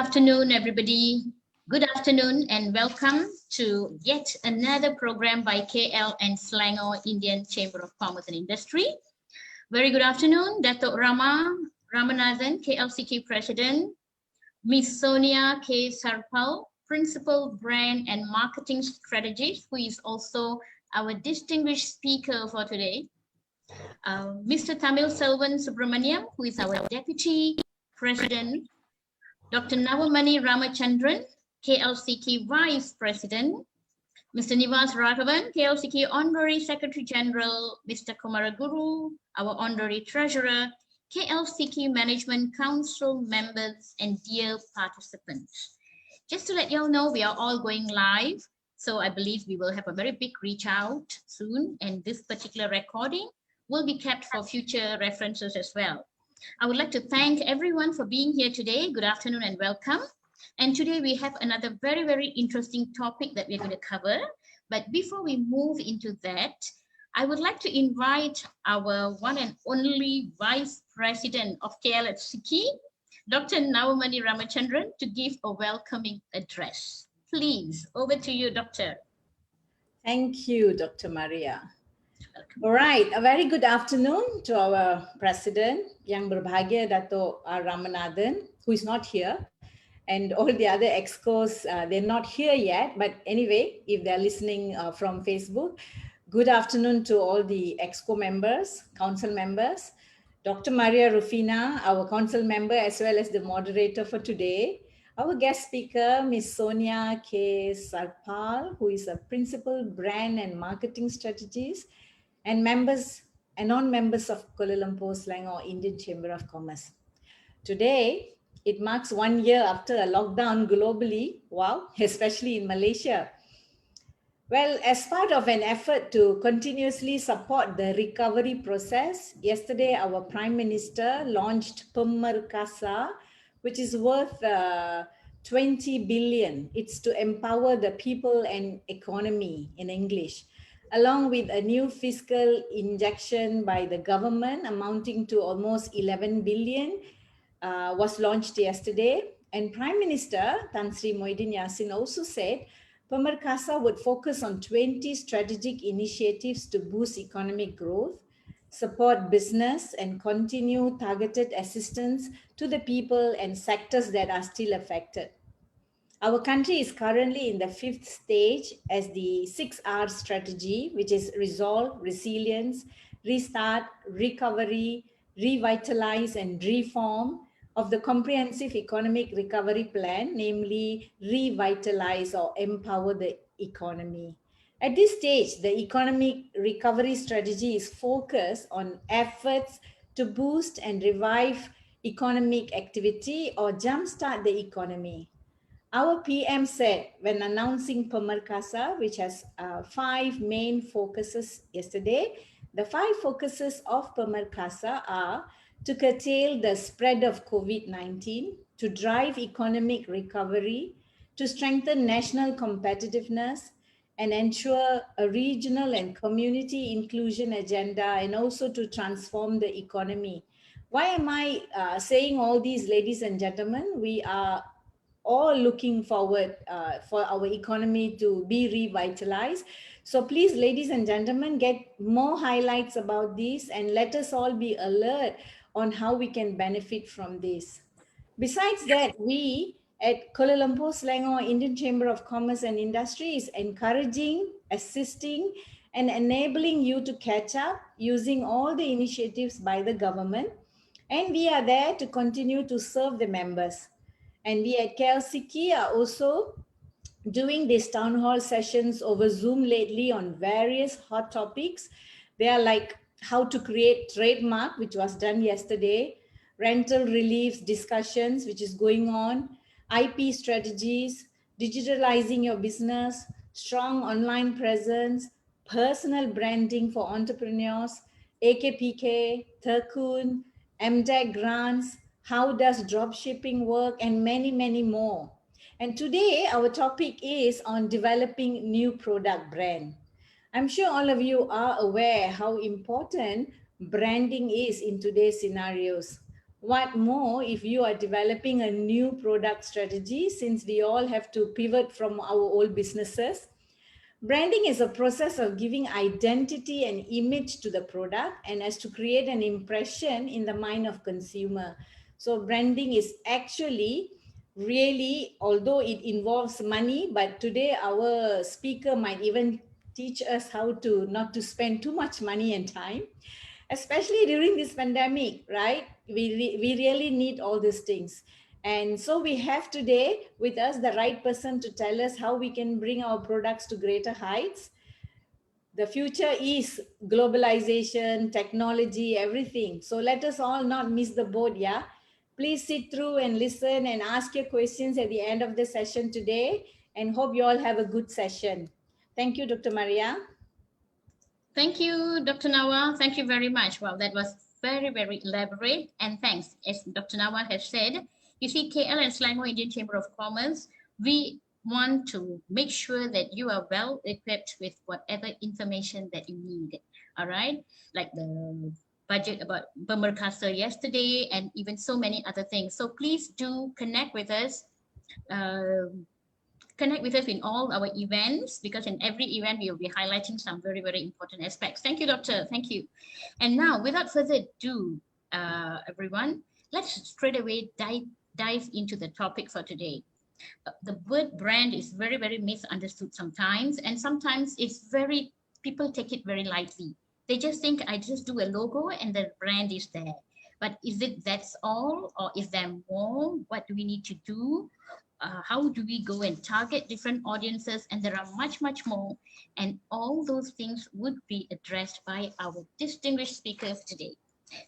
afternoon, everybody. Good afternoon and welcome to yet another program by KL and Selangor Indian Chamber of Commerce and Industry. Very good afternoon, Dato' Ramanathan, 𝐾𝐿CQ President, Ms. Sonia K Sarval, Principal Brand and Marketing Strategist, who is also our distinguished speaker for today. Mr. Tamil Selvan Subramaniam, who is our Deputy President, Dr. Nawamani Ramachandran, 𝐾𝐿CQ Vice President, Mr. Nivas Raghavan, 𝐾𝐿CQ Honorary Secretary General, Mr. Kumaraguru, our Honorary Treasurer, 𝐾𝐿CQ Management Council members, and dear participants. Just to let you all know, we are all going live, so I believe we will have a very big reach out soon, and this particular recording will be kept for future references as well. I would like to thank everyone for being here today. Good afternoon and welcome. And today we have another very, very interesting topic that we're going to cover. But before we move into that, I would like to invite our one and only Vice President of 𝐾𝐿CQ, Dr. Nawamani Ramachandran, to give a welcoming address. Please, over to you, Doctor. Thank you, Dr. Maria. All right, a very good afternoon to our President, Yang Berbahagia Dato' Ramanathan, who is not here, and all the other excos, they're not here yet, but anyway, if they're listening from Facebook, good afternoon to all the exco members, council members, Dr. Maria Rufina, our council member, as well as the moderator for today, our guest speaker, Ms. Sonia K Sarval, who is a Principal Brand and Marketing Strategist, and members and non-members of Kuala Lumpur Selangor Indian Chamber of Commerce. Today, it marks 1 year after a lockdown globally, wow, especially in Malaysia. Well, as part of an effort to continuously support the recovery process, yesterday our Prime Minister launched Pemerkasa, which is worth 20 billion. It's to empower the people and economy in English, along with a new fiscal injection by the government amounting to almost 11 billion was launched yesterday. And Prime Minister Tan Sri Muhyiddin Yassin also said Pemerkasa would focus on 20 strategic initiatives to boost economic growth, support business, and continue targeted assistance to the people and sectors that are still affected. Our country is currently in the 5th stage as the 6R strategy, which is resolve, resilience, restart, recovery, revitalize, and reform of the comprehensive economic recovery plan, namely revitalize or empower the economy. At this stage, the economic recovery strategy is focused on efforts to boost and revive economic activity or jumpstart the economy. Our PM said when announcing Pemerkasa, which has 5 main focuses yesterday, the 5 focuses of Pemerkasa are to curtail the spread of COVID-19, to drive economic recovery, to strengthen national competitiveness, and ensure a regional and community inclusion agenda, and also to transform the economy. Why am I saying all these, ladies and gentlemen? We are all looking forward for our economy to be revitalized. So please, ladies and gentlemen, get more highlights about this and let us all be alert on how we can benefit from this. Besides that, we at Kuala Lumpur Selangor Indian Chamber of Commerce and Industry is encouraging, assisting, and enabling you to catch up using all the initiatives by the government. And we are there to continue to serve the members. And we at 𝐾𝐿CQ are also doing these town hall sessions over Zoom lately on various hot topics. They are like how to create trademark, which was done yesterday, rental reliefs discussions, which is going on, IP strategies, digitalizing your business, strong online presence, personal branding for entrepreneurs, AKPK, Terkun, MDEC grants, how does dropshipping work, and many, many more. And today our topic is on developing new product brand. I'm sure all of you are aware how important branding is in today's scenarios. What more if you are developing a new product strategy, since we all have to pivot from our old businesses? Branding is a process of giving identity and image to the product and as to create an impression in the mind of consumer. So branding is actually really, although it involves money, but today our speaker might even teach us how to not to spend too much money and time, especially during this pandemic, right? We really need all these things. And so we have today with us the right person to tell us how we can bring our products to greater heights. The future is globalization, technology, everything. So let us all not miss the boat, yeah? Please sit through and listen and ask your questions at the end of the session today, and hope you all have a good session. Thank you, Dr. Maria. Thank you, Dr. Nawa. Thank you very much. Well, that was very, very elaborate. And thanks, as Dr. Nawa has said, you see, KL and Selangor Indian Chamber of Commerce, we want to make sure that you are well equipped with whatever information that you need. All right, like the budget about Pemerkasa yesterday, and even so many other things. So please do connect with us. Connect with us in all our events, because in every event we will be highlighting some very, very important aspects. Thank you, Doctor. Thank you. And now, without further ado, everyone, let's straight away dive into the topic for today. The word brand is very, very misunderstood sometimes, and sometimes it's very, people take it very lightly. They just think I just do a logo and the brand is there. But is it that's all, or is there more? What do we need to do? How do we go and target different audiences? And there are much, much more. And all those things would be addressed by our distinguished speakers today.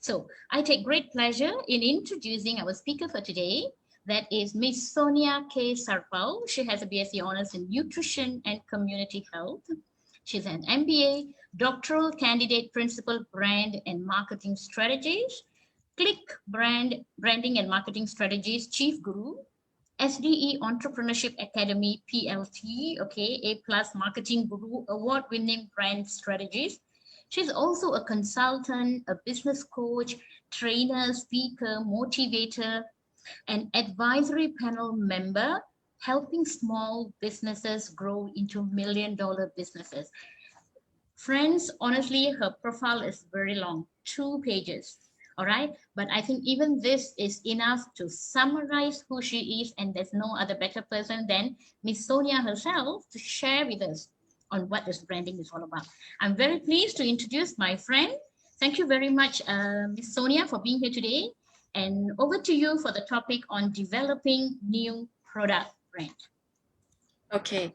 So I take great pleasure in introducing our speaker for today. That is Miss Sonia K Sarval. She has a BSc Honors in Nutrition and Community Health. She's an MBA, Doctoral Candidate, Principal Brand and Marketing Strategies, 𝐾𝐞𝐸 Branding and Marketing Strategies Chief Guru, SDE Entrepreneurship Academy PLT, okay, A+ Marketing Guru, award-winning brand strategies. She's also a consultant, a business coach, trainer, speaker, motivator, an advisory panel member, helping small businesses grow into million-dollar businesses. Friends, honestly, her profile is very long, 2 pages. All right, but I think even this is enough to summarize who she is, and there's no other better person than Miss Sonia herself to share with us on what this branding is all about. I'm very pleased to introduce my friend. Thank you very much, Miss Sonia, for being here today. And over to you for the topic on developing new product brand. Okay.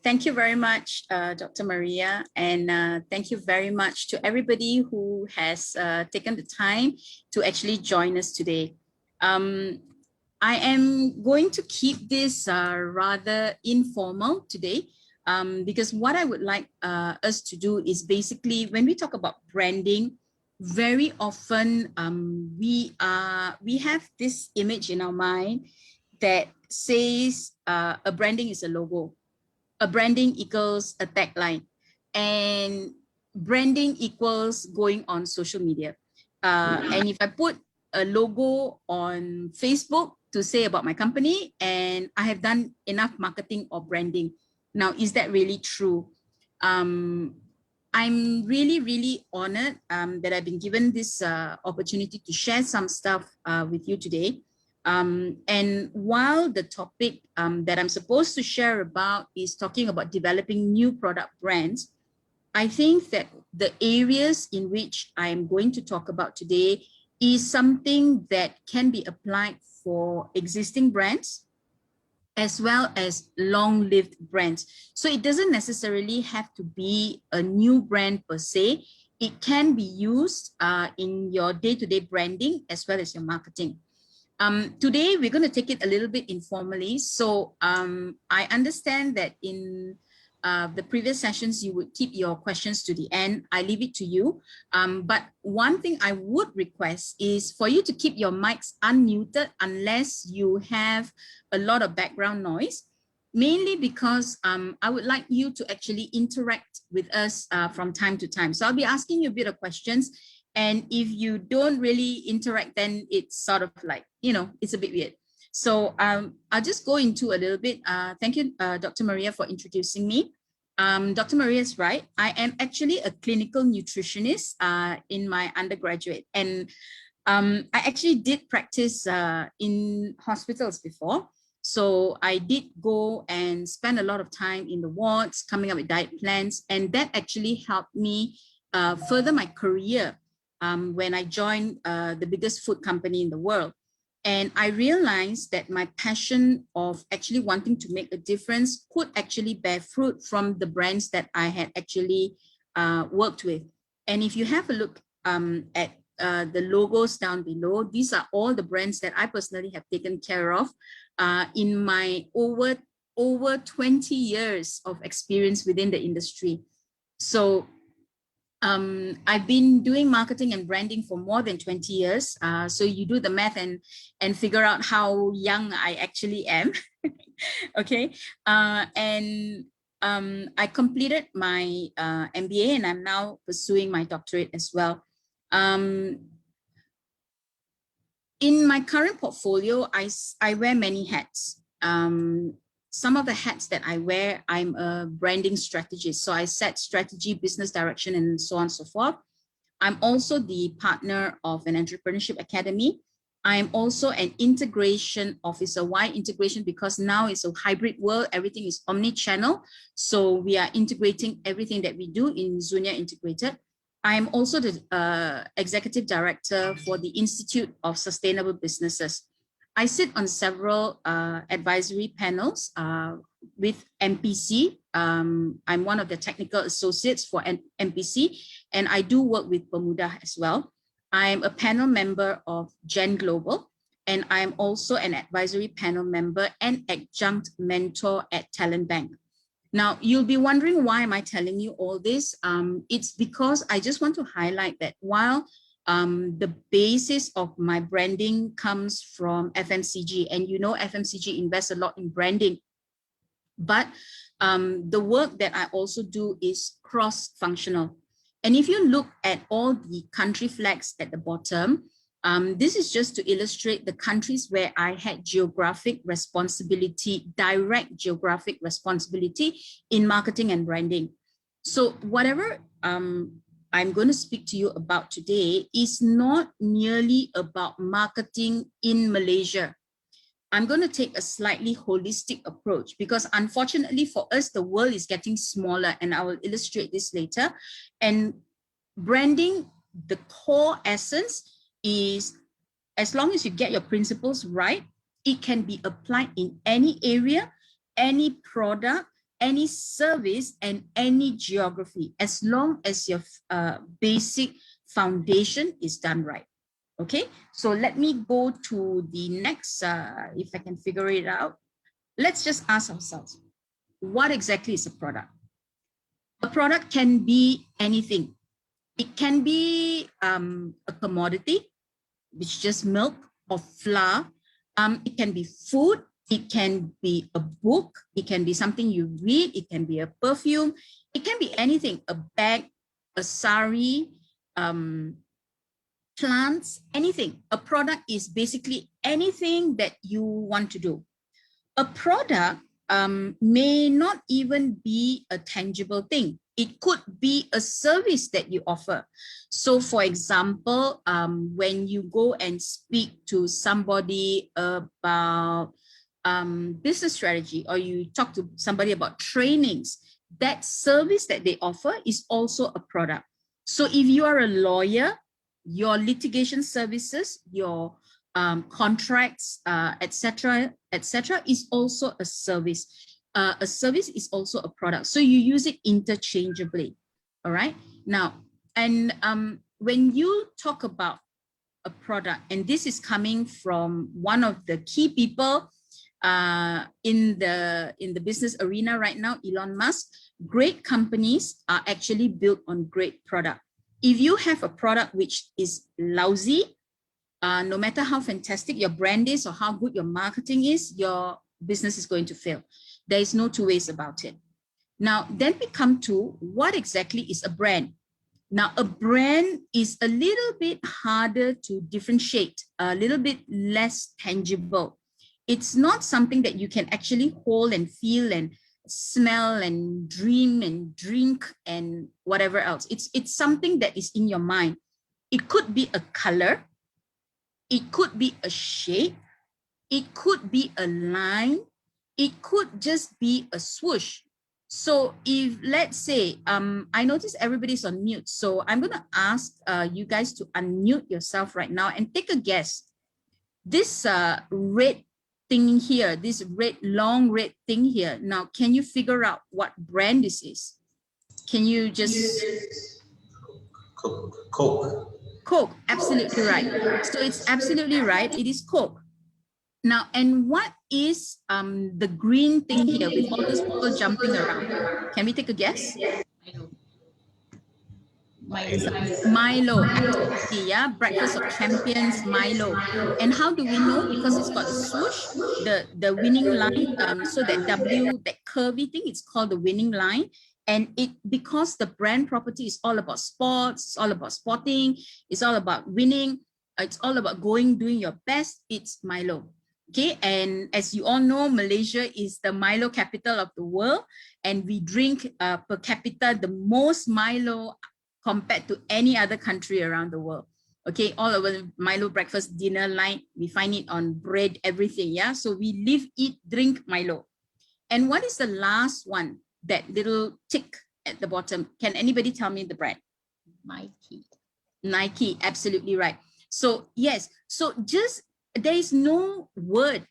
Thank you very much, Dr. Maria, and thank you very much to everybody who has taken the time to actually join us today. I am going to keep this rather informal today, because what I would like us to do is basically, when we talk about branding, very often we have this image in our mind that says a branding is a logo. A branding equals a tagline, and branding equals going on social media. And if I put a logo on Facebook to say about my company, and I have done enough marketing or branding. Now, is that really true? I'm really, really honored that I've been given this opportunity to share some stuff with you today. And while the topic that I'm supposed to share about is talking about developing new product brands, I think that the areas in which I'm going to talk about today is something that can be applied for existing brands as well as long-lived brands. So it doesn't necessarily have to be a new brand per se. It can be used in your day-to-day branding as well as your marketing. Today, we're going to take it a little bit informally. So I understand that in the previous sessions, you would keep your questions to the end. I leave it to you. But one thing I would request is for you to keep your mics unmuted unless you have a lot of background noise, mainly because I would like you to actually interact with us from time to time. So I'll be asking you a bit of questions. And if you don't really interact, then it's sort of like, you know, it's a bit weird. So I'll just go into a little bit. Thank you, Dr. Maria, for introducing me. Dr. Maria is right. I am actually a clinical nutritionist in my undergraduate. And I actually did practice in hospitals before. So I did go and spend a lot of time in the wards, coming up with diet plans. And that actually helped me further my career when I joined the biggest food company in the world. And I realized that my passion of actually wanting to make a difference could actually bear fruit from the brands that I had actually worked with. And if you have a look at the logos down below, these are all the brands that I personally have taken care of in my over 20 years of experience within the industry. So I've been doing marketing and branding for more than 20 years. So you do the math and figure out how young I actually am. Okay. I completed my MBA and I'm now pursuing my doctorate as well. In my current portfolio, I wear many hats. Some of the hats that I wear, I'm a branding strategist. So I set strategy, business direction, and so on and so forth. I'm also the partner of an entrepreneurship academy. I'm also an integration officer. Why integration? Because now it's a hybrid world. Everything is omni-channel. So we are integrating everything that we do in 𝐏𝐬𝐴 Integrated. I'm also the executive director for the Institute of Sustainable Businesses. I sit on several advisory panels with MPC. I'm one of the technical associates for MPC, and I do work with Bermuda as well. I'm a panel member of Gen Global, and I'm also an advisory panel member and adjunct mentor at Talent Bank. Now, you'll be wondering, why am I telling you all this? It's because I just want to highlight that while the basis of my branding comes from FMCG, and you know FMCG invests a lot in branding, but the work that I also do is cross-functional. And if you look at all the country flags at the bottom, this is just to illustrate the countries where I had geographic responsibility, direct geographic responsibility in marketing and branding. So whatever I'm going to speak to you about today is not merely about marketing in Malaysia. I'm going to take a slightly holistic approach because unfortunately for us, the world is getting smaller, and I will illustrate this later. And branding, the core essence is, as long as you get your principles right, it can be applied in any area, any product, any service, and any geography, as long as your basic foundation is done right. Okay, so let me go to the next, if I can figure it out. Let's just ask ourselves, what exactly is a product? A product can be anything. It can be a commodity, which is just milk or flour. It can be food. It can be a book. It can be something you read. It can be a perfume. It can be anything, a bag, a sari, plants, anything. A product is basically anything that you want to do. A product may not even be a tangible thing. It could be a service that you offer. So for example, when you go and speak to somebody about business strategy, or you talk to somebody about trainings, that service that they offer is also a product. So if you are a lawyer, your litigation services, your contracts, etc., is also a service. A service is also a product. So you use it interchangeably. All right. Now, and when you talk about a product, and this is coming from one of the key people in the business arena right now, Elon Musk, great companies are actually built on great product. If you have a product which is lousy, no matter how fantastic your brand is or how good your marketing is, your business is going to fail. There is no two ways about it. Now, then we come to what exactly is a brand. Now, a brand is a little bit harder to differentiate, a little bit less tangible. It's not something that you can actually hold and feel and smell and dream and drink and whatever else. It's something that is in your mind. It could be a color, it could be a shape, it could be a line, it could just be a swoosh. So if, let's say, I notice everybody's on mute, so I'm going to ask you guys to unmute yourself right now and take a guess. This red thing here, this long red thing here, now can you figure out what brand this is? Can you just... Coke. Coke, absolutely right. So it's absolutely right, it is Coke. Now, and what is the green thing here with all those people jumping around? Can we take a guess? Milo, absolutely, yeah. Breakfast of Champions, Milo. And how do we know? Because it's got a swoosh, the winning line. So that W, that curvy thing, it's called the winning line. And it, because the brand property is all about sports, it's all about sporting, it's all about winning, it's all about doing your best, it's Milo. Okay, and as you all know, Malaysia is the Milo capital of the world, and we drink per capita the most Milo compared to any other country around the world. Okay, all over Milo breakfast, dinner, night, we find it on bread, everything, yeah? So we live, eat, drink Milo. And what is the last one, that little tick at the bottom? Can anybody tell me the brand? Nike. Nike, absolutely right. So yes, so just, there is no word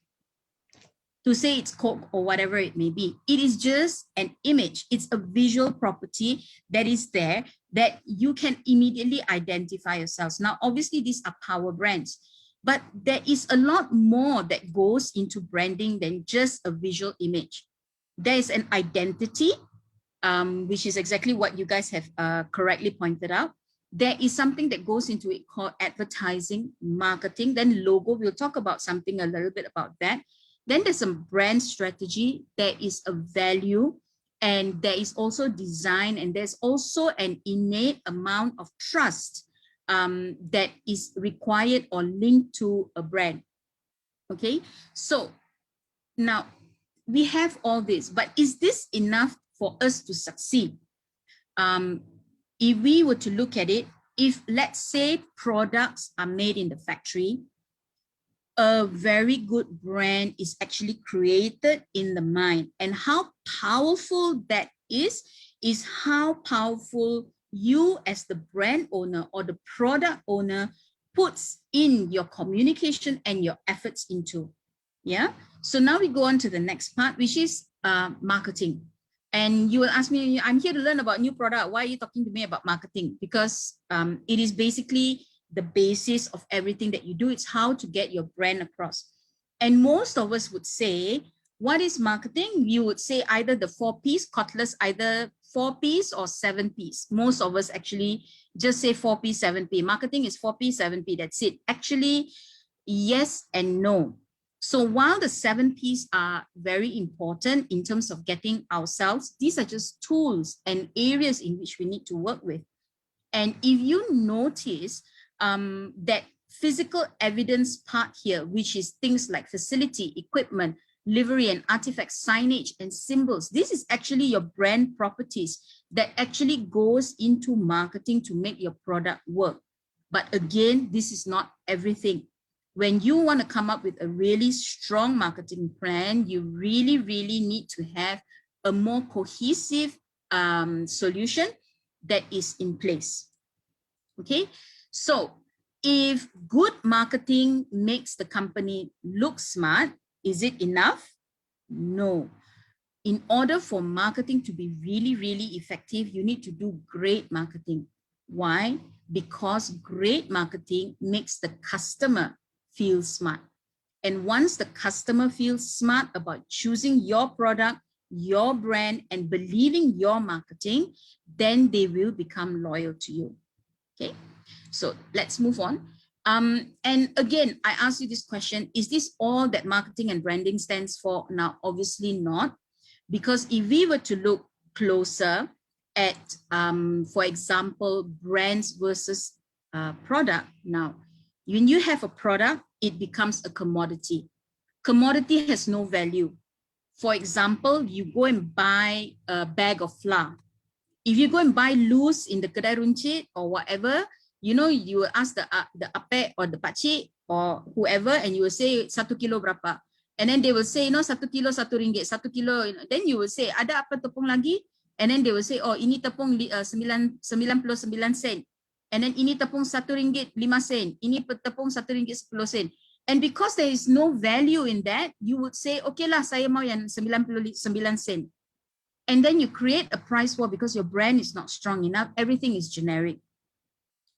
to say it's Coke or whatever it may be. It is just an image. It's a visual property that is there that you can immediately identify yourselves. Now, obviously, these are power brands, but there is a lot more that goes into branding than just a visual image. There is an identity, which is exactly what you guys have correctly pointed out. There is something that goes into it called advertising, marketing, then logo. We'll talk about something a little bit about that. Then there's some brand strategy, there is a value, and there is also design, and there's also an innate amount of trust that is required or linked to a brand. Okay, so now we have all this, but is this enough for us to succeed? If we were to look at it, if let's say products are made in the factory, a very good brand is actually created in the mind. And how powerful that is how powerful you as the brand owner or the product owner puts in your communication and your efforts into. Yeah. So now we go on to the next part, which is marketing. And you will ask me, I'm here to learn about new product. Why are you talking to me about marketing? Because it is basically the basis of everything that you do. It's how to get your brand across. And most of us would say, what is marketing? You would say either the 4Ps, Kotler's either 4Ps or 7Ps. Most of us actually just say 4P, 7P. Marketing is 4P, 7P, that's it. Actually, yes and no. So while the 7Ps are very important in terms of getting ourselves, these are just tools and areas in which we need to work with. And if you notice that physical evidence part here, which is things like facility, equipment, livery and artifacts, signage and symbols, this is actually your brand properties that actually goes into marketing to make your product work. But again, this is not everything. When you want to come up with a really strong marketing plan, you really need to have a more cohesive solution that is in place. Okay, so if good marketing makes the company look smart, is it enough? No. In order for marketing to be really effective, you need to do great marketing. Why? Because great marketing makes the customer feel smart. And once the customer feels smart about choosing your product, your brand, and believing your marketing, then they will become loyal to you. Okay, so let's move on. And again, I ask you this question, is this all that marketing and branding stands for? Now, obviously not, because if we were to look closer at, for example, brands versus product. Now, when you have a product, it becomes a commodity. Commodity has no value. For example, you go and buy a bag of flour. If you go and buy loose in the kedai runcit or whatever, you know, you will ask the apek or the pakcik or whoever, and you will say 1 kilo berapa. And then they will say, you know, 1 kilo RM1, 1 kilo. Then you will say, ada apa tepung lagi? And then they will say, oh, ini tepung 99 sen. And then ini tepung RM1 5 sen. Ini tepung RM1 10 sen. And because there is no value in that, you would say, okay lah, saya mau yang 99 sen. And then you create a price war because your brand is not strong enough. Everything is generic.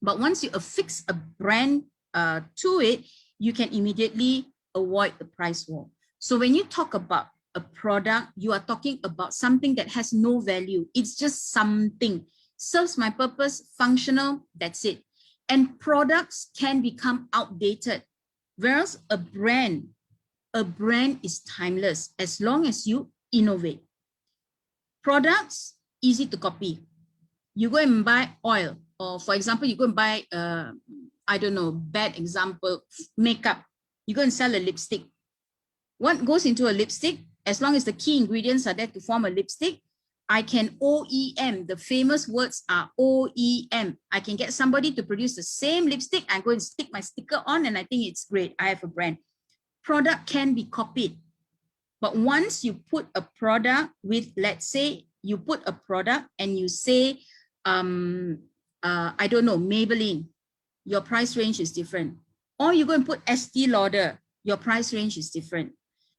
But once you affix a brand to it, you can immediately avoid the price war. So when you talk about a product, you are talking about something that has no value. It's just something. Serves my purpose, functional, that's it. And products can become outdated. Whereas a brand is timeless as long as you innovate. Products, easy to copy. You go and buy oil, or for example, you go and buy, I don't know, bad example, makeup. You go and sell a lipstick. What goes into a lipstick? As long as the key ingredients are there to form a lipstick, I can OEM. The famous words are OEM. I can get somebody to produce the same lipstick. I go and stick my sticker on and I think it's great. I have a brand. Product can be copied. But once you put a product with, let's say, you put a product and you say, I don't know, Maybelline, your price range is different. Or you go and put Estee Lauder, your price range is different.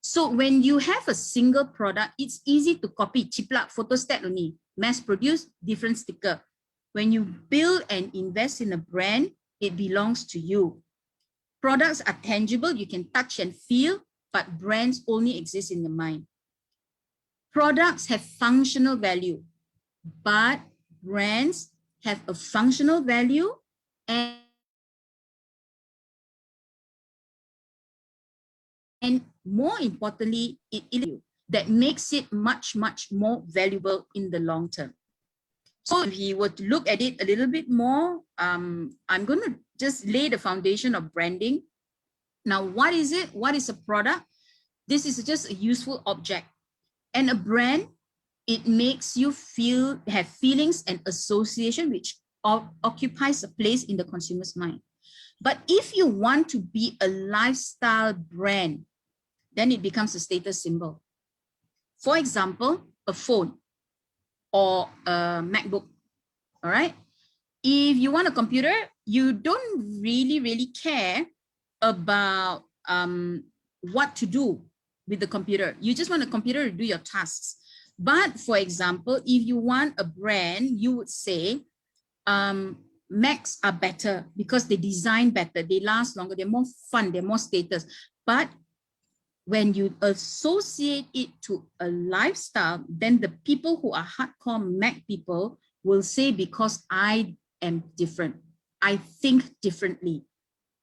So when you have a single product, it's easy to copy. Chiplak photostat only, mass produce, different sticker. When you build and invest in a brand, it belongs to you. Products are tangible, you can touch and feel, but brands only exist in the mind. Products have functional value, but brands have a functional value and more importantly, that makes it much, much more valuable in the long term. So if you were to look at it a little bit more, I'm going to just lay the foundation of branding. Now, what is it? What is a product? This is just a useful object. And a brand, it makes you have feelings and association which occupies a place in the consumer's mind. But if you want to be a lifestyle brand, then it becomes a status symbol. For example, a phone or a MacBook, all right? If you want a computer, you don't really care about what to do with the computer. You just want a computer to do your tasks. But for example, if you want a brand, you would say Macs are better because they design better, they last longer, they're more fun, they're more status. But when you associate it to a lifestyle, then the people who are hardcore Mac people will say, because I am different, I think differently,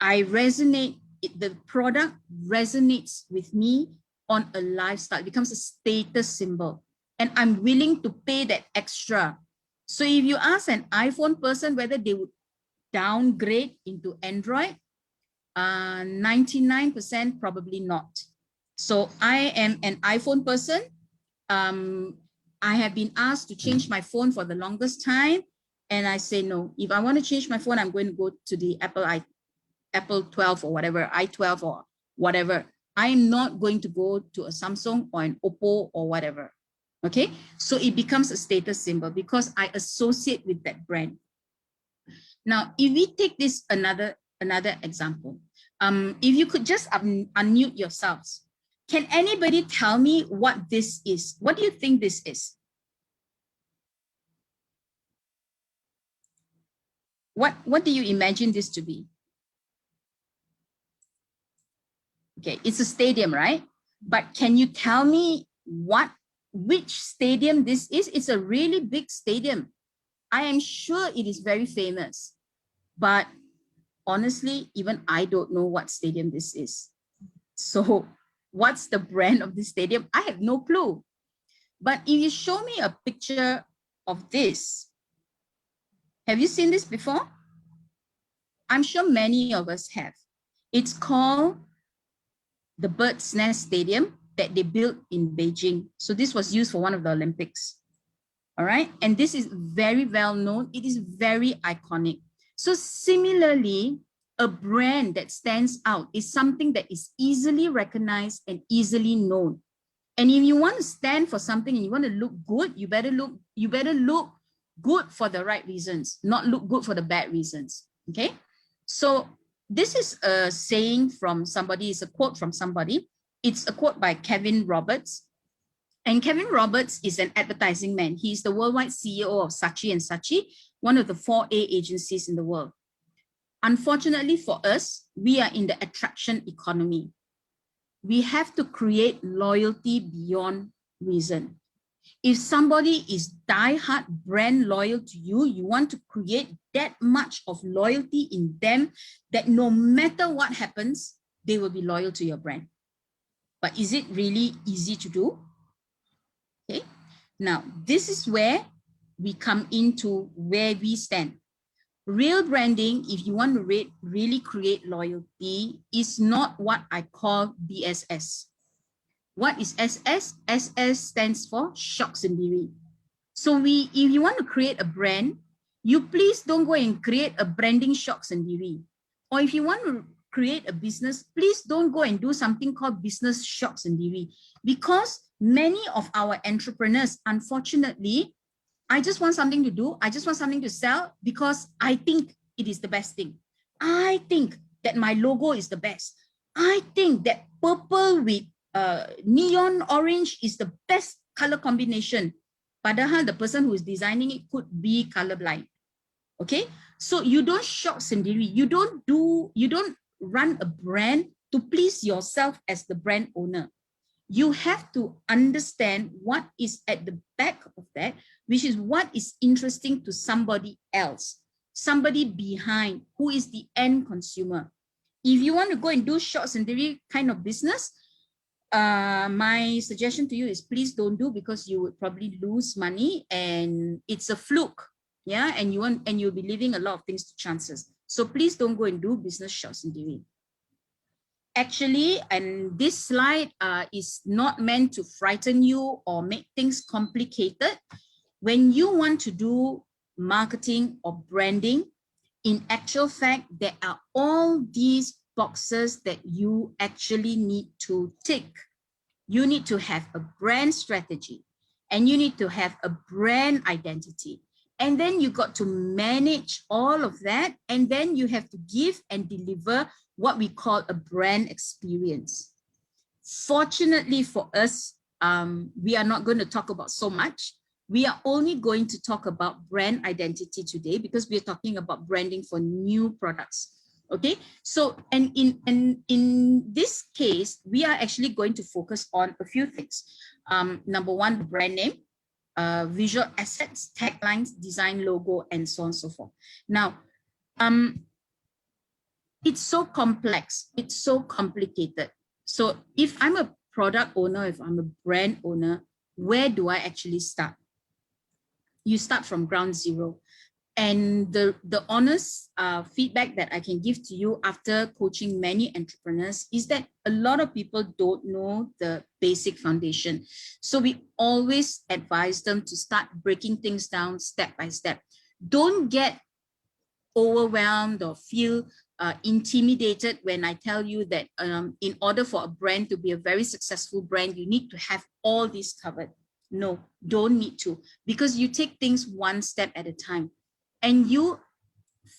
I resonate, the product resonates with me on a lifestyle, it becomes a status symbol. And I'm willing to pay that extra. So if you ask an iPhone person whether they would downgrade into Android, 99% probably not. So I am an iPhone person. I have been asked to change my phone for the longest time. And I say, no, if I want to change my phone, I'm going to go to the Apple 12 or whatever, i12 or whatever. I'm not going to go to a Samsung or an Oppo or whatever. Okay, so it becomes a status symbol because I associate with that brand. Now, if we take this another example, if you could just unmute yourselves, can anybody tell me what this is? What do you think this is? What do you imagine this to be? Okay, it's a stadium, right? But can you tell me which stadium this is? It's a really big stadium. I am sure it is very famous, but honestly, even I don't know what stadium this is. So what's the brand of this stadium? I have no clue. But if you show me a picture of this. Have you seen this before? I'm sure many of us have. It's called the Bird's Nest Stadium that they built in Beijing. So this was used for one of the Olympics. All right. And this is very well known. It is very iconic. So similarly, a brand that stands out is something that is easily recognized and easily known. And if you want to stand for something and you want to look good, you better look good for the right reasons, not look good for the bad reasons. Okay. So this is a saying from somebody, it's a quote from somebody. It's a quote by Kevin Roberts. And Kevin Roberts is an advertising man. He's the worldwide CEO of Saatchi & Saatchi, one of the 4A agencies in the world. Unfortunately for us, we are in the attraction economy. We have to create loyalty beyond reason. If somebody is die-hard brand loyal to you, you want to create that much of loyalty in them that no matter what happens, they will be loyal to your brand. But is it really easy to do? Okay. Now, this is where we come into where we stand. Real branding, if you want to really create loyalty, is not what I call BSS. What is SS? SS stands for shock sendiri. So if you want to create a brand, you please don't go and create a branding shock sendiri. Or if you want to create a business, please don't go and do something called business shock sendiri. Because many of our entrepreneurs, unfortunately, I just want something to do. I just want something to sell because I think it is the best thing. I think that my logo is the best. I think that purple with neon orange is the best color combination. Padahal the person who is designing it could be colorblind. Okay, so you don't shock sendiri. You don't run a brand to please yourself as the brand owner. You have to understand what is at the back of that, which is what is interesting to somebody else, somebody behind, who is the end consumer. If you want to go and do shock sendiri kind of business, my suggestion to you is please don't do, because you would probably lose money and it's a fluke. Yeah, and you'll be leaving a lot of things to chances. So please don't go and do business shock sendiri. Actually, and this slide is not meant to frighten you or make things complicated. When you want to do marketing or branding, in actual fact, there are all these boxes that you actually need to tick. You need to have a brand strategy and you need to have a brand identity. And then you got to manage all of that. And then you have to give and deliver what we call a brand experience. Fortunately for us, we are not going to talk about so much. We are only going to talk about brand identity today because we're talking about branding for new products. Okay, so and in this case, we are actually going to focus on a few things. Number one, the brand name, visual assets, taglines, design, logo, and so on and so forth. Now, it's so complex, it's so complicated. So if I'm a product owner, if I'm a brand owner, where do I actually start? You start from ground zero. And the honest feedback that I can give to you after coaching many entrepreneurs is that a lot of people don't know the basic foundation. So we always advise them to start breaking things down step by step. Don't get overwhelmed or feel intimidated when I tell you that in order for a brand to be a very successful brand, you need to have all this covered. No, don't need to, because you take things one step at a time. And you,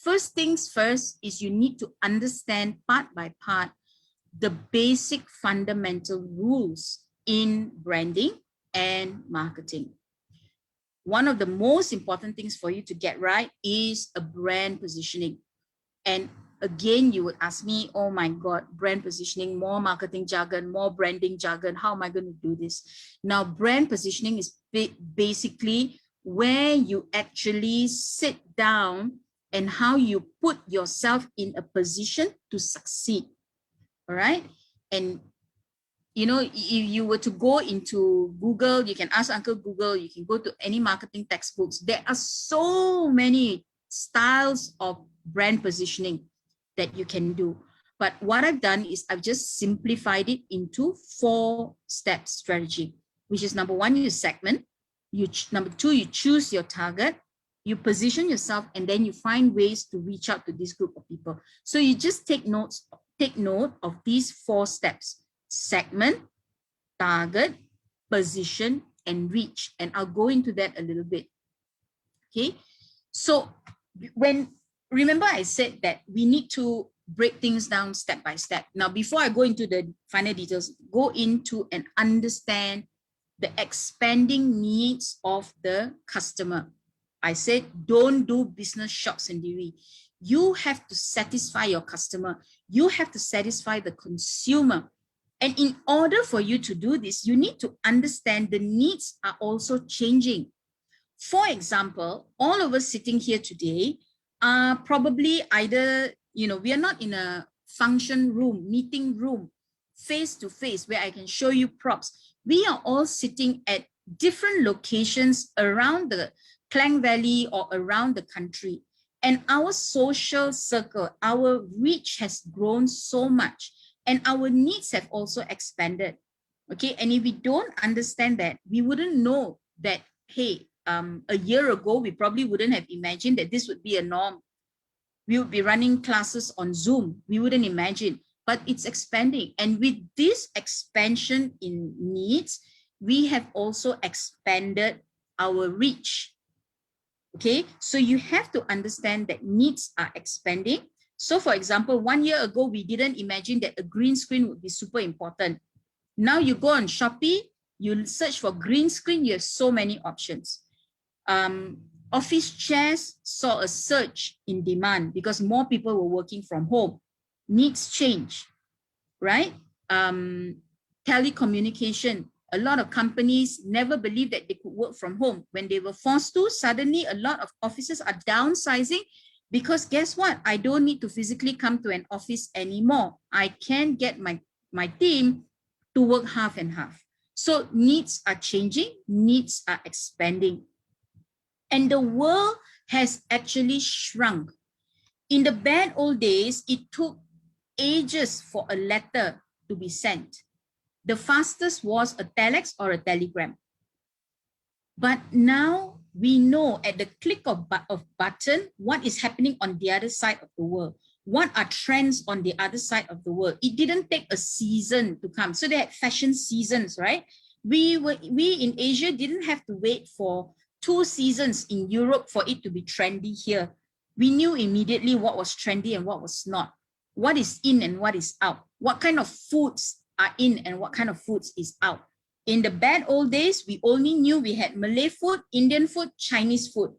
first things first is you need to understand part by part the basic fundamental rules in branding and marketing. One of the most important things for you to get right is a brand positioning. And again, you would ask me, oh my God, brand positioning, more marketing jargon, more branding jargon. How am I going to do this? Now, brand positioning is basically where you actually sit down and how you put yourself in a position to succeed. All right. And you know, if you were to go into Google, you can ask Uncle Google, you can go to any marketing textbooks. There are so many styles of brand positioning that you can do. But what I've done is I've just simplified it into 4-step strategy, which is number 1, you segment. Number 2, you choose your target, you position yourself, and then you find ways to reach out to this group of people. So you just take note of these 4 steps: segment, target, position, and reach. And I'll go into that a little bit. Okay. So remember I said that we need to break things down step by step. Now, before I go into the final details, go into and understand the expanding needs of the customer. I said, don't do business shocks and dewey. You have to satisfy your customer. You have to satisfy the consumer. And in order for you to do this, you need to understand the needs are also changing. For example, all of us sitting here today are probably either, you know, we are not in a function room, meeting room, face to face, where I can show you props. We are all sitting at different locations around the Klang Valley or around the country. And our social circle, our reach has grown so much, and our needs have also expanded. Okay, and if we don't understand that, we wouldn't know that, hey, a year ago, we probably wouldn't have imagined that this would be a norm. We would be running classes on Zoom. We wouldn't imagine, but it's expanding. And with this expansion in needs, we have also expanded our reach. Okay, so you have to understand that needs are expanding. So for example, 1 year ago, we didn't imagine that a green screen would be super important. Now you go on Shopee, you search for green screen, you have so many options. Office chairs saw a surge in demand because more people were working from home. Needs change, right? Telecommunication. A lot of companies never believed that they could work from home. When they were forced to, suddenly a lot of offices are downsizing because guess what? I don't need to physically come to an office anymore. I can get my team to work half and half. So needs are changing, needs are expanding. And the world has actually shrunk. In the bad old days, it took ages for a letter to be sent. The fastest was a telex or a telegram. But now we know at the click of button what is happening on the other side of the world. What are trends on the other side of the world? It didn't take a season to come. So they had fashion seasons, right? We in Asia didn't have to wait for 2 seasons in Europe for it to be trendy here. We knew immediately what was trendy and what was not. What is in and what is out. What kind of foods are in and what kind of foods is out. In the bad old days, we only knew we had Malay food, Indian food, Chinese food,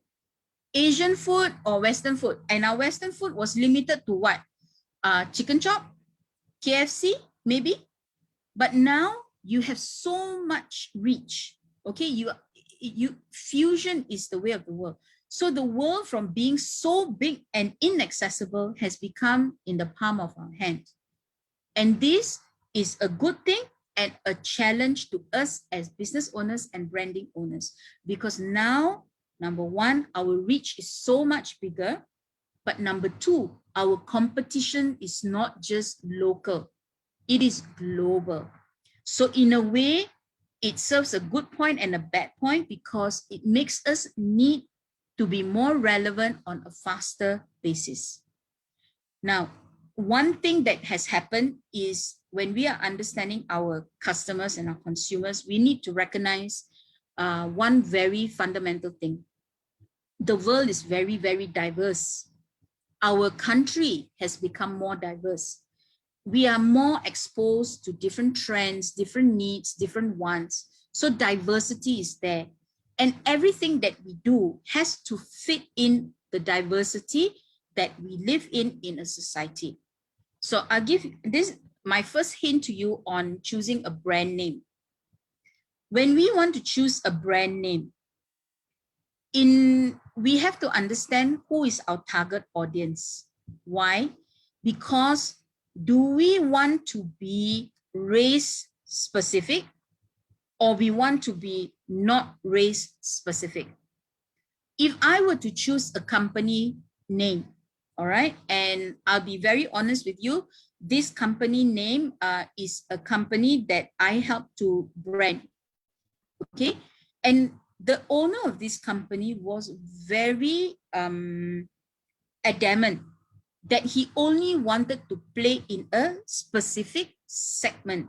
Asian food or Western food. And our Western food was limited to what? Chicken chop, KFC, maybe. But now you have so much reach. Okay, fusion is the way of the world. So the world from being so big and inaccessible has become in the palm of our hand. And this is a good thing and a challenge to us as business owners and branding owners, because now, number 1, our reach is so much bigger, but number 2, our competition is not just local, it is global. So in a way, it serves a good point and a bad point because it makes us need to be more relevant on a faster basis. Now, one thing that has happened is when we are understanding our customers and our consumers, we need to recognize one very fundamental thing. The world is very, very diverse. Our country has become more diverse. We are more exposed to different trends, different needs, different wants. So diversity is there. And everything that we do has to fit in the diversity that we live in a society. So I'll give this my first hint to you on choosing a brand name. When we want to choose a brand name, we have to understand who is our target audience. Why? Because do we want to be race specific, or we want to be not race specific. If I were to choose a company name, all right, and I'll be very honest with you, this company name is a company that I help to brand, okay? And the owner of this company was very adamant that he only wanted to play in a specific segment.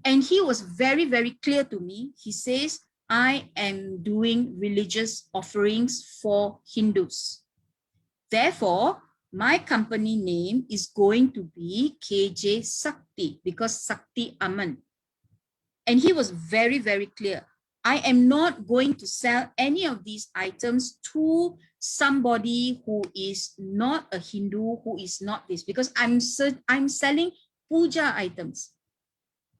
And he was very, very clear to me. He says, I am doing religious offerings for Hindus. Therefore, my company name is going to be 𝐃𝐫𝐸𝐧𝐠 because Sakti Aman. And he was very, very clear. I am not going to sell any of these items to somebody who is not a Hindu, who is not this, because I'm selling puja items.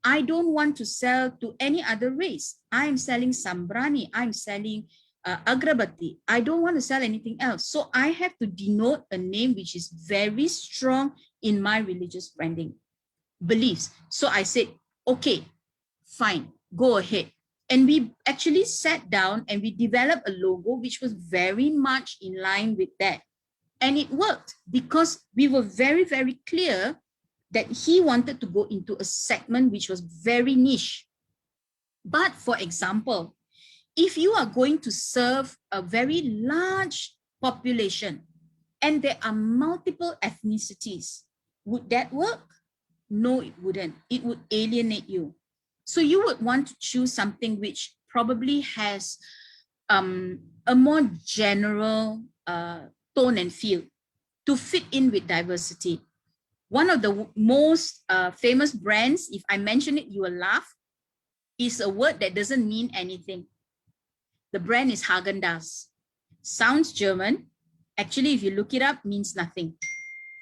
I don't want to sell to any other race. I'm selling sambrani, I'm selling agrabati. I don't want to sell anything else. So I have to denote a name which is very strong in my religious branding beliefs. So I said, okay, fine, go ahead. And we actually sat down and we developed a logo which was very much in line with that. And it worked because we were very, very clear that he wanted to go into a segment which was very niche. But for example, if you are going to serve a very large population and there are multiple ethnicities, would that work? No, it wouldn't. It would alienate you. So you would want to choose something which probably has a more general tone and feel to fit in with diversity. One of the most famous brands, if I mention it, you will laugh, is a word that doesn't mean anything. The brand is Häagen-Dazs. Sounds German. Actually, if you look it up, means nothing.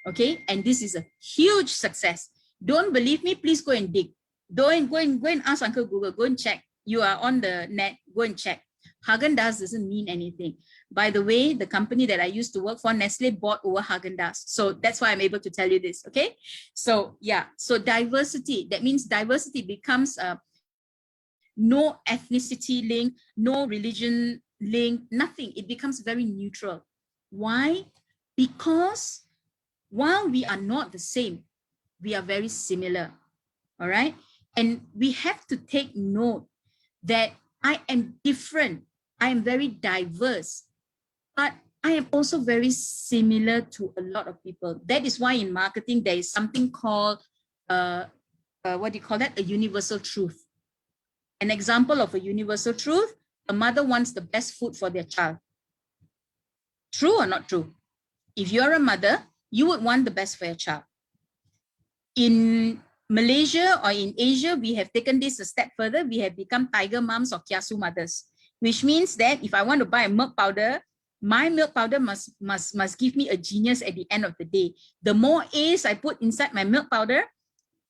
Okay, and this is a huge success. Don't believe me? Please go and dig. Go and ask Uncle Google. Go and check. You are on the net. Go and check. Häagen-Dazs doesn't mean anything. By the way, the company that I used to work for, Nestle, bought over Häagen-Dazs. So that's why I'm able to tell you this. Okay. So yeah. So diversity. That means diversity becomes no ethnicity link, no religion link, nothing. It becomes very neutral. Why? Because while we are not the same, we are very similar. All right. And we have to take note that I am different. I am very diverse, but I am also very similar to a lot of people. That is why in marketing, there is something called, what do you call that? A universal truth. An example of a universal truth, a mother wants the best food for their child. True or not true? If you're a mother, you would want the best for your child. In Malaysia or in Asia, we have taken this a step further. We have become tiger moms or kiasu mothers, which means that if I want to buy a milk powder, my milk powder must give me a genius at the end of the day. The more A's I put inside my milk powder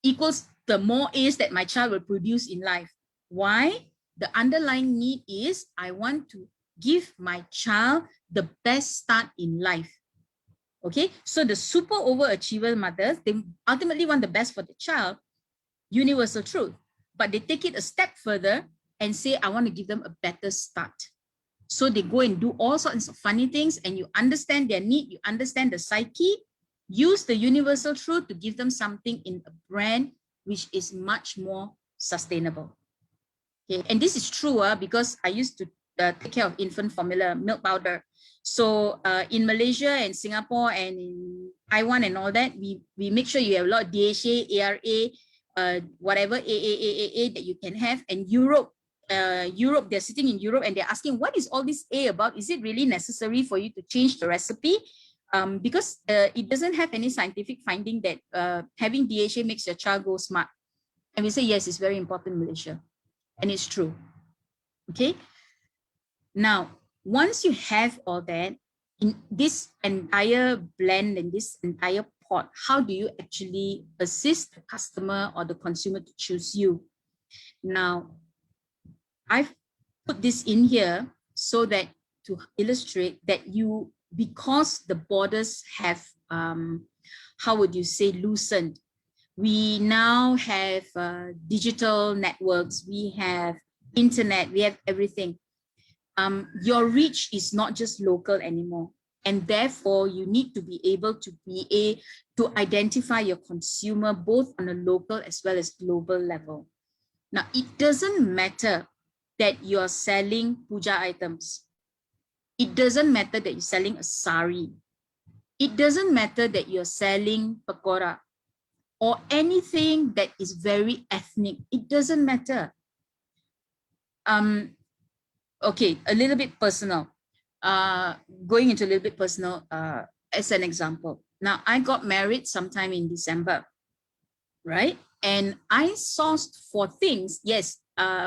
equals the more A's that my child will produce in life. Why? The underlying need is I want to give my child the best start in life. Okay, so the super overachiever mothers, they ultimately want the best for the child, universal truth, but they take it a step further and say, I want to give them a better start. So they go and do all sorts of funny things, and you understand their need, you understand the psyche, use the universal truth to give them something in a brand which is much more sustainable. Okay, and this is true because I used to take care of infant formula, milk powder. So in Malaysia and Singapore and in Taiwan and all that, we make sure you have a lot of DHA, ARA, whatever AAA that you can have. And Europe, they're sitting in Europe and they're asking, what is all this A about? Is it really necessary for you to change the recipe? Because it doesn't have any scientific finding that having DHA makes your child go smart. And we say, yes, it's very important in Malaysia. And it's true. Okay. Now, once you have all that, in this entire blend and this entire pot, how do you actually assist the customer or the consumer to choose you? Now, I've put this in here so that to illustrate that you, because the borders have, how would you say, loosened, We now have digital networks, we have internet, we have everything. Your reach is not just local anymore. And therefore, you need to be able to to identify your consumer both on a local as well as global level. Now, it doesn't matter that you're selling puja items. It doesn't matter that you're selling a sari. It doesn't matter that you're selling pakora or anything that is very ethnic. It doesn't matter. Okay, a little bit personal. Going into a little bit personal as an example. Now, I got married sometime in December, right? And I sourced for things. Yes,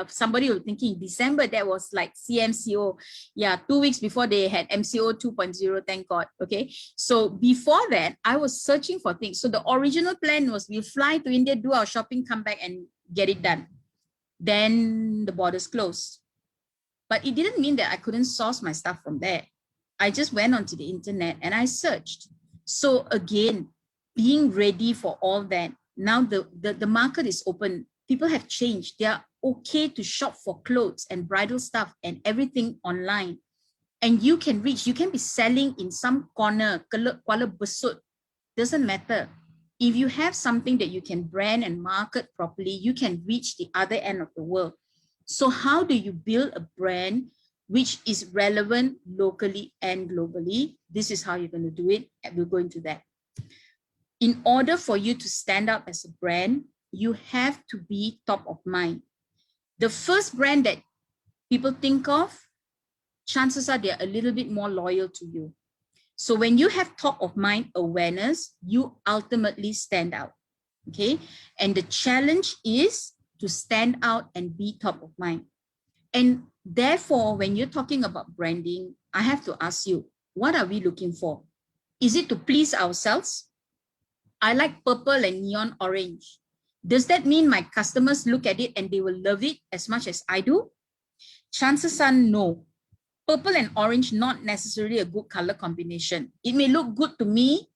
somebody was thinking December, that was like CMCO. Yeah, 2 weeks before they had MCO 2.0, thank God. Okay, so before that, I was searching for things. So the original plan was we'll fly to India, do our shopping, come back and get it done. Then the borders closed. But it didn't mean that I couldn't source my stuff from there. I just went onto the internet and I searched. So again, being ready for all that. Now the market is open. People have changed. They are okay to shop for clothes and bridal stuff and everything online. And you can reach, you can be selling in some corner, Kuala Besut, doesn't matter. If you have something that you can brand and market properly, you can reach the other end of the world. So how do you build a brand which is relevant locally and globally? This is how you're going to do it. And we'll go into that. In order for you to stand out as a brand, you have to be top of mind. The first brand that people think of, chances are they're a little bit more loyal to you. So when you have top of mind awareness, you ultimately stand out, okay? And the challenge is to stand out and be top of mind. And therefore, when you're talking about branding, I have to ask you, what are we looking for? Is it to please ourselves? I like purple and neon orange. Does that mean my customers look at it and they will love it as much as I do? Chances are no. Purple and orange, not necessarily a good color combination. It may look good to me.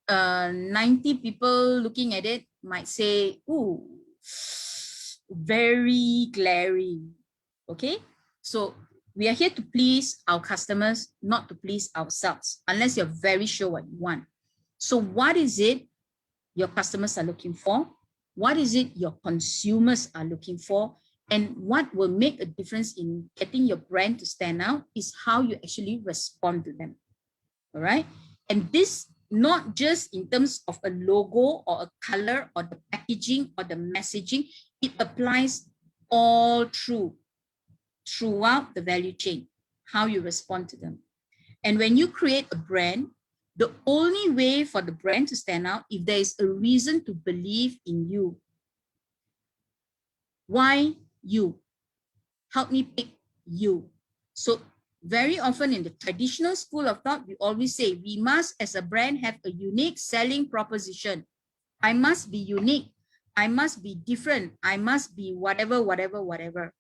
90 people looking at it might say, ooh, very glaring. Okay, so we are here to please our customers, not to please ourselves, unless you're very sure what you want. So what is it your customers are looking for? What is it your consumers are looking for? And what will make a difference in getting your brand to stand out is how you actually respond to them. All right. And this, not just in terms of a logo or a color or the packaging or the messaging, it applies all throughout the value chain, how you respond to them. And when you create a brand, the only way for the brand to stand out if there is a reason to believe in you. Why you? Help me pick you. So very often in the traditional school of thought, we always say we must as a brand have a unique selling proposition. I must be unique. I must be different. I must be whatever, whatever, whatever.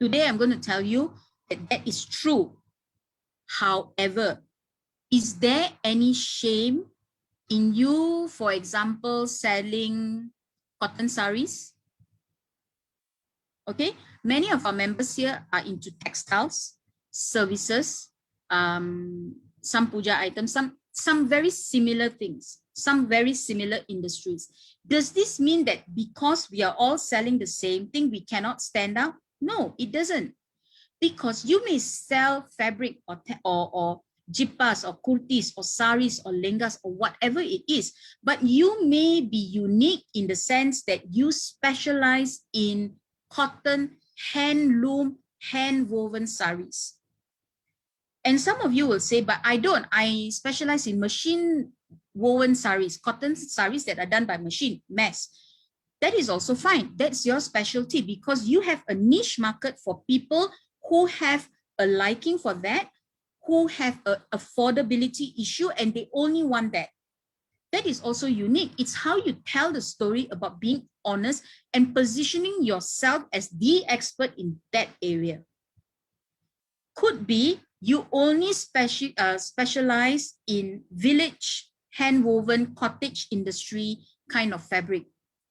Today, I'm going to tell you that that is true. However, is there any shame in you, for example, selling cotton saris? Okay, many of our members here are into textiles, services, some puja items, some very similar things, some very similar industries. Does this mean that because we are all selling the same thing, we cannot stand out? No, it doesn't. Because you may sell fabric or jippas or kurtis or saris or lengas or whatever it is, but you may be unique in the sense that you specialize in cotton, handloom, hand-woven saris. And some of you will say, but I don't. I specialize in machine-woven saris, cotton saris that are done by machine, mass. That is also fine. That's your specialty because you have a niche market for people who have a liking for that, who have an affordability issue, and they only want that. That is also unique. It's how you tell the story about being honest and positioning yourself as the expert in that area. Could be you only specialize in village, hand-woven cottage industry kind of fabric.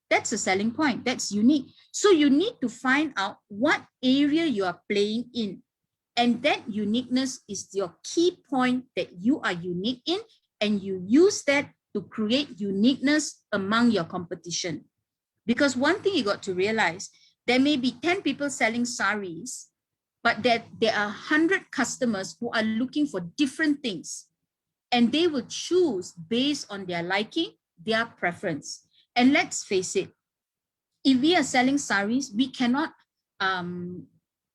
That's a selling point. That's unique. So you need to find out what area you are playing in. And that uniqueness is your key point that you are unique in, and you use that to create uniqueness among your competition. Because one thing you got to realize, there may be 10 people selling saris, but there are 100 customers who are looking for different things. And they will choose based on their liking, their preference. And let's face it, if we are selling saris, we cannot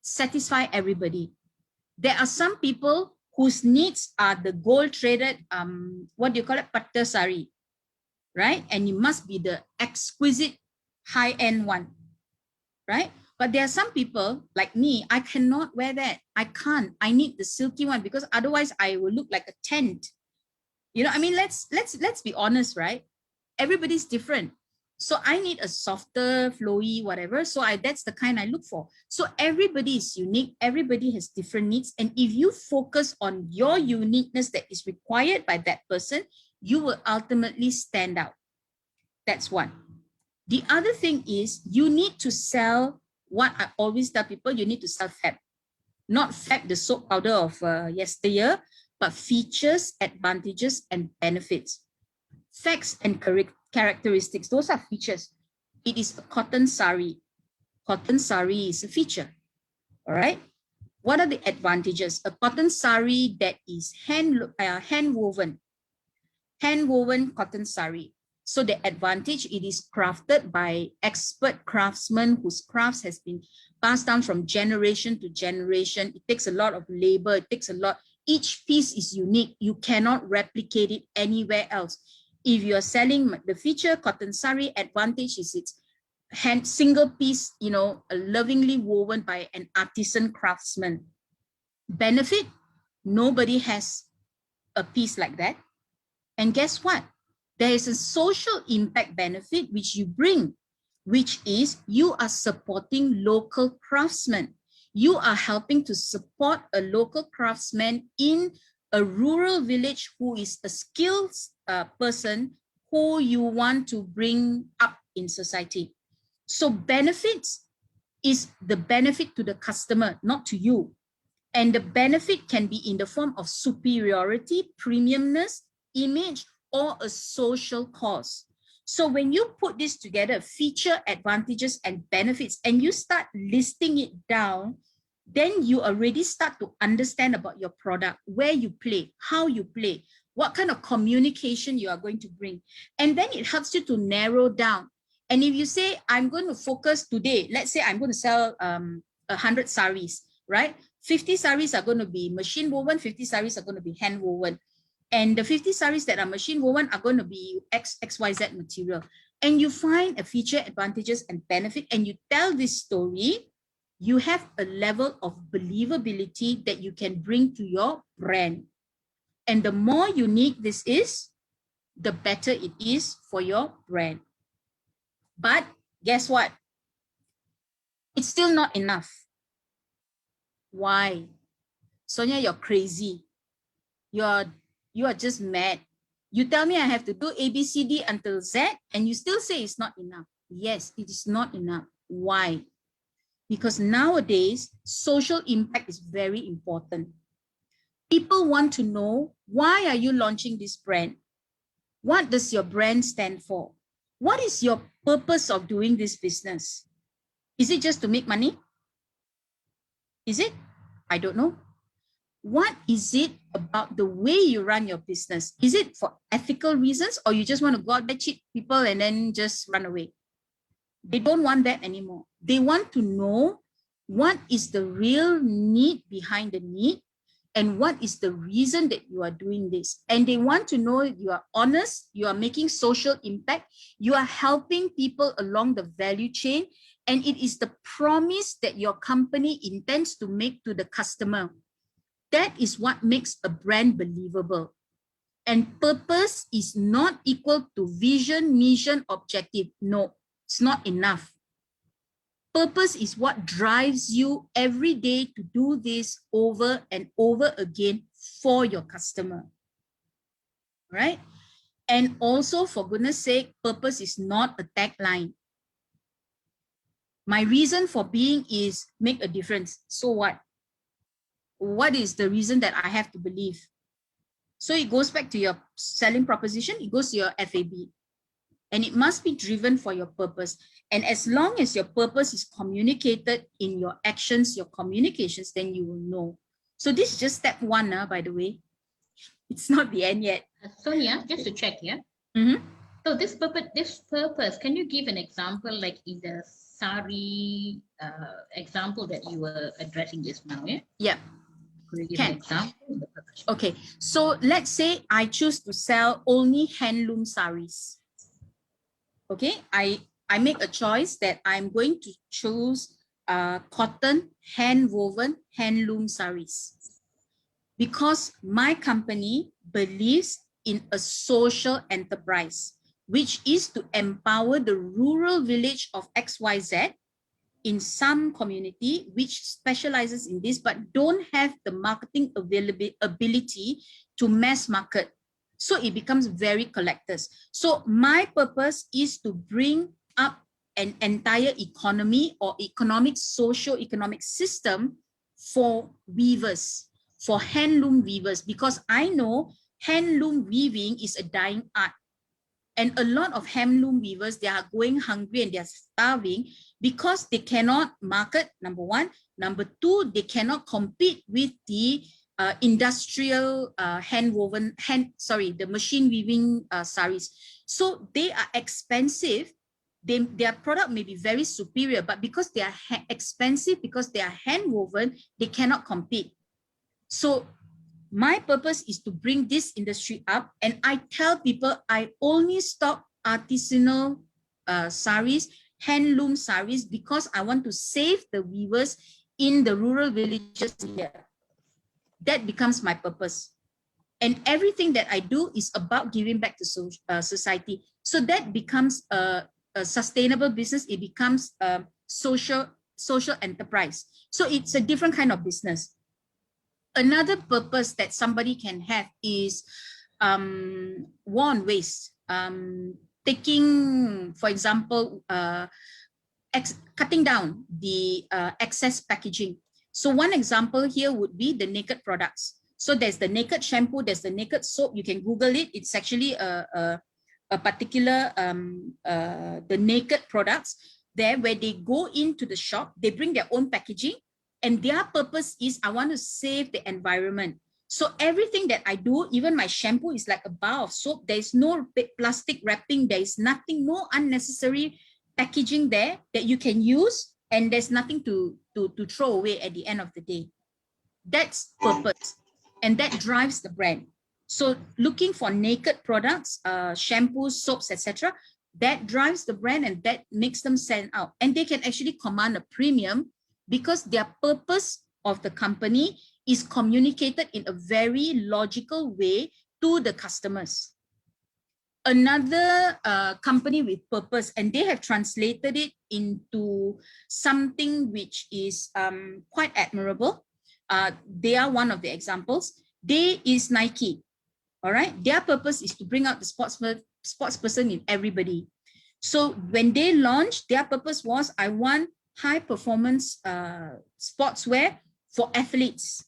satisfy everybody. There are some people whose needs are the gold-threaded, what do you call it, patta sari, right? And you must be the exquisite high-end one, right? But there are some people like me, I cannot wear that. I can't. I need the silky one because otherwise I will look like a tent. You know, I mean, let's be honest, right? Everybody's different. So I need a softer, flowy, whatever. So that's the kind I look for. So everybody is unique. Everybody has different needs. And if you focus on your uniqueness that is required by that person, you will ultimately stand out. That's one. The other thing is you need to sell what I always tell people, you need to sell fab. Not fab, the soap powder of yesteryear, but features, advantages, and benefits. Facts and characteristics, those are features. It is a cotton sari. Cotton sari is a feature, all right? What are the advantages? A cotton sari that is hand-woven cotton sari. So the advantage, it is crafted by expert craftsmen whose crafts has been passed down from generation to generation. It takes a lot of labor. It takes a lot. Each piece is unique. You cannot replicate it anywhere else. If you're selling the feature cotton sari, advantage is it's single piece, you know, lovingly woven by an artisan craftsman. Benefit, nobody has a piece like that. And guess what? There is a social impact benefit which you bring, which is you are supporting local craftsmen. You are helping to support a local craftsman in a rural village who is a skilled person who you want to bring up in society. So benefits is the benefit to the customer, not to you. And the benefit can be in the form of superiority, premiumness, image, or a social cause. So when you put this together, feature, advantages, and benefits, and you start listing it down, then you already start to understand about your product, where you play, how you play, what kind of communication you are going to bring. And then it helps you to narrow down. And if you say, I'm going to focus today, let's say I'm going to sell 100 saris, right? 50 saris are going to be machine woven, 50 saris are going to be hand woven. And the 50 saris that are machine woven are going to be XYZ material. And you find a feature, advantages, and benefit, and you tell this story, you have a level of believability that you can bring to your brand. And the more unique this is, the better it is for your brand. But guess what? It's still not enough. Why? Sonia, you're crazy. You are just mad. You tell me I have to do A, B, C, D until Z, and you still say it's not enough. Yes, it is not enough. Why? Because nowadays, social impact is very important. People want to know, why are you launching this brand? What does your brand stand for? What is your purpose of doing this business? Is it just to make money? Is it? I don't know. What is it about the way you run your business? Is it for ethical reasons, or you just want to go out there, cheat people, and then just run away? They don't want that anymore. They want to know what is the real need behind the need, and what is the reason that you are doing this. And they want to know you are honest, you are making social impact, you are helping people along the value chain, and it is the promise that your company intends to make to the customer. That is what makes a brand believable. And purpose is not equal to vision, mission, objective. No, it's not enough. Purpose is what drives you every day to do this over and over again for your customer, right? And also, for goodness sake, purpose is not a tagline. My reason for being is make a difference. So what? What is the reason that I have to believe? So it goes back to your selling proposition, it goes to your FAB. And it must be driven for your purpose. And as long as your purpose is communicated in your actions, your communications, then you will know. So this is just step one, by the way. It's not the end yet. Sonia, just to check, yeah? So this purpose, can you give an example, like in the sari example that you were addressing just now, yeah? Yeah. Could you give an example? Okay, so let's say I choose to sell only handloom saris. Okay, I make a choice that I'm going to choose cotton, hand-woven, handloom saris. Because my company believes in a social enterprise, which is to empower the rural village of XYZ in some community which specializes in this, but don't have the marketing ability to mass market. So it becomes very collectors. So my purpose is to bring up an entire economy or socio-economic system for weavers, for handloom weavers, because I know handloom weaving is a dying art. And a lot of handloom weavers, they are going hungry and they are starving because they cannot market, number one. Number two, they cannot compete with the industrial the machine weaving saris. So they are expensive. Their product may be very superior, but because they are expensive, because they are hand woven, they cannot compete. So my purpose is to bring this industry up, and I tell people I only stock artisanal saris, handloom saris, because I want to save the weavers in the rural villages here. That becomes my purpose. And everything that I do is about giving back to society. So that becomes a sustainable business. It becomes a social enterprise. So it's a different kind of business. Another purpose that somebody can have is war on waste. Taking, for example, cutting down the excess packaging. So one example here would be the naked products. So there's the naked shampoo, there's the naked soap. You can Google it. It's actually a particular, the naked products there where they go into the shop, they bring their own packaging, and their purpose is I want to save the environment. So everything that I do, even my shampoo is like a bar of soap. There is no plastic wrapping. There is nothing, no unnecessary packaging there that you can use, and there's nothing to throw away at the end of the day. That's purpose, and that drives the brand. So looking for naked products, shampoos, soaps, etc., that drives the brand, and that makes them stand out. And they can actually command a premium because their purpose of the company is communicated in a very logical way to the customers. Another company with purpose, and they have translated it into something which is quite admirable. They are one of the examples. They is Nike, all right? Their purpose is to bring out the sports person in everybody. So when they launched, their purpose was, I want high performance sportswear for athletes.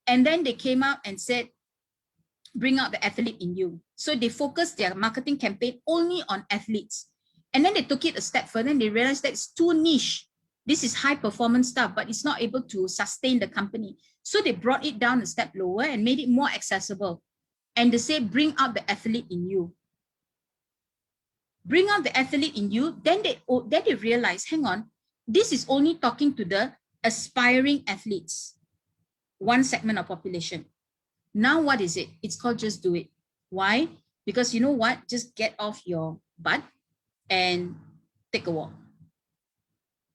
And then they came out and said, bring out the athlete in you. So they focused their marketing campaign only on athletes. And then they took it a step further and they realized that it's too niche. This is high performance stuff, but it's not able to sustain the company. So they brought it down a step lower and made it more accessible. And they say, bring out the athlete in you. Bring out the athlete in you. Then they realize, hang on, this is only talking to the aspiring athletes, one segment of population. Now what is it? It's called Just Do It. Why? Because you know what? Just get off your butt and take a walk.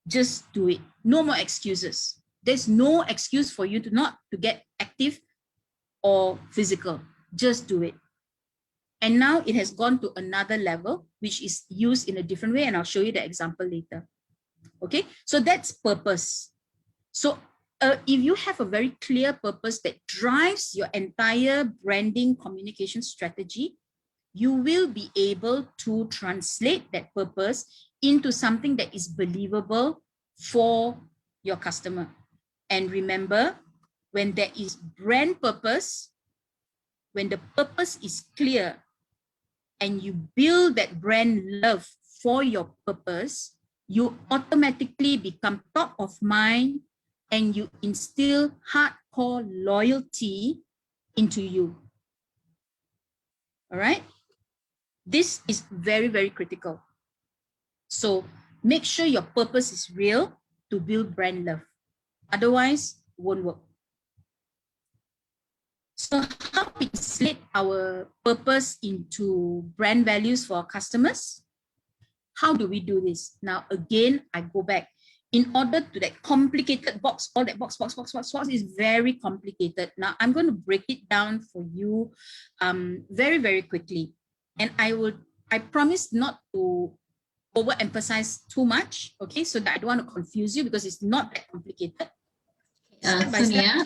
Just do it. No more excuses. There's no excuse for you to not to get active or physical. Just do it. And now it has gone to another level, which is used in a different way. And I'll show you the example later. Okay, so that's purpose. So if you have a very clear purpose that drives your entire branding communication strategy, you will be able to translate that purpose into something that is believable for your customer. And remember, when there is brand purpose, when the purpose is clear and you build that brand love for your purpose, you automatically become top of mind and you instill hardcore loyalty into you. All right? This is very, very critical. So make sure your purpose is real to build brand love. Otherwise, it won't work. So how we translate our purpose into brand values for our customers? How do we do this? Now, again, I go back. In order to that complicated box, all that box is very complicated. Now, I'm going to break it down for you very, very quickly. And I promise not to overemphasize too much, okay? So that I don't want to confuse you because it's not that complicated. Sonia?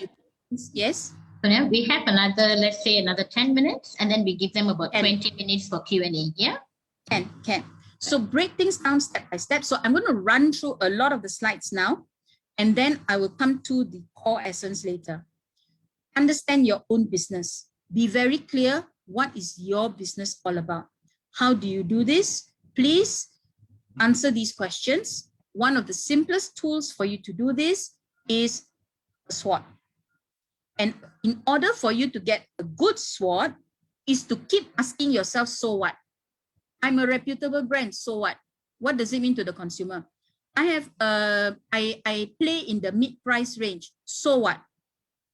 Yes? Sonia, we have another, let's say another 10 minutes, and then we give them about 20 minutes for Q&A, yeah? Can. So break things down step by step. So I'm going to run through a lot of the slides now, and then I will come to the core essence later. Understand your own business. Be very clear, what is your business all about? How do you do this? Please answer these questions. One of the simplest tools for you to do this is a SWOT. And in order for you to get a good SWOT is to keep asking yourself, so what? I'm a reputable brand, so what? What does it mean to the consumer? I play in the mid-price range, so what?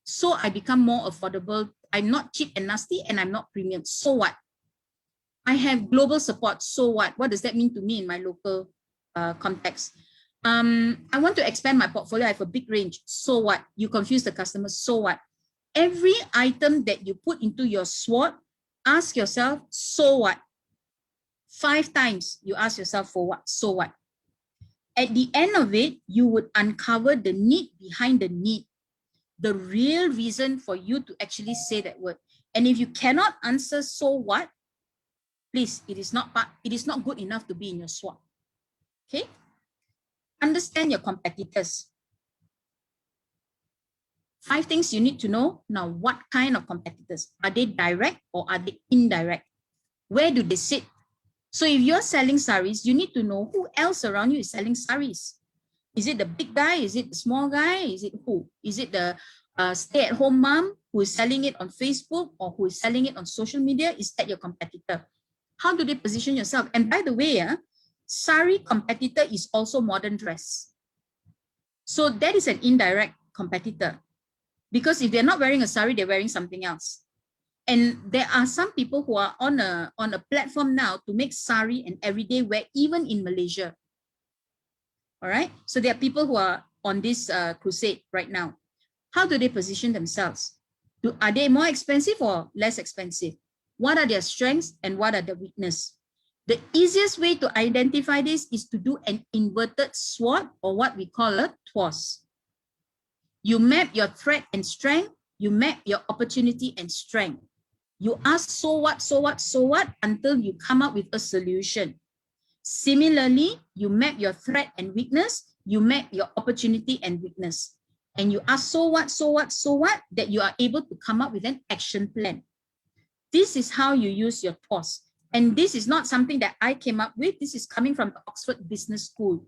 So I become more affordable. I'm not cheap and nasty, and I'm not premium, so what? I have global support, so what? What does that mean to me in my local context? I want to expand my portfolio, I have a big range, so what? You confuse the customer, so what? Every item that you put into your SWOT, ask yourself, so what? 5 times you ask yourself, for what? So what? At the end of it, you would uncover the need behind the need, the real reason for you to actually say that word. And if you cannot answer so what, please, it is not good enough to be in your SWOT. Okay? Understand your competitors. 5 things you need to know. Now, what kind of competitors? Are they direct or are they indirect? Where do they sit? So if you're selling saris, you need to know who else around you is selling saris. Is it the big guy? Is it the small guy? Is it who? Is it the stay-at-home mom who is selling it on Facebook or who is selling it on social media? Is that your competitor? How do they position yourself? And by the way, sari competitor is also modern dress. So that is an indirect competitor. Because if they're not wearing a sari, they're wearing something else. And there are some people who are on a platform now to make sari and everyday wear, even in Malaysia. All right. So there are people who are on this crusade right now. How do they position themselves? Are they more expensive or less expensive? What are their strengths and what are their weaknesses? The easiest way to identify this is to do an inverted SWOT, or what we call a TWOS. You map your threat and strength. You map your opportunity and strength. You ask, so what, so what, so what, until you come up with a solution. Similarly, you map your threat and weakness. You map your opportunity and weakness. And you ask, so what, so what, so what, that you are able to come up with an action plan. This is how you use your TWOS. And this is not something that I came up with. This is coming from the Oxford Business School.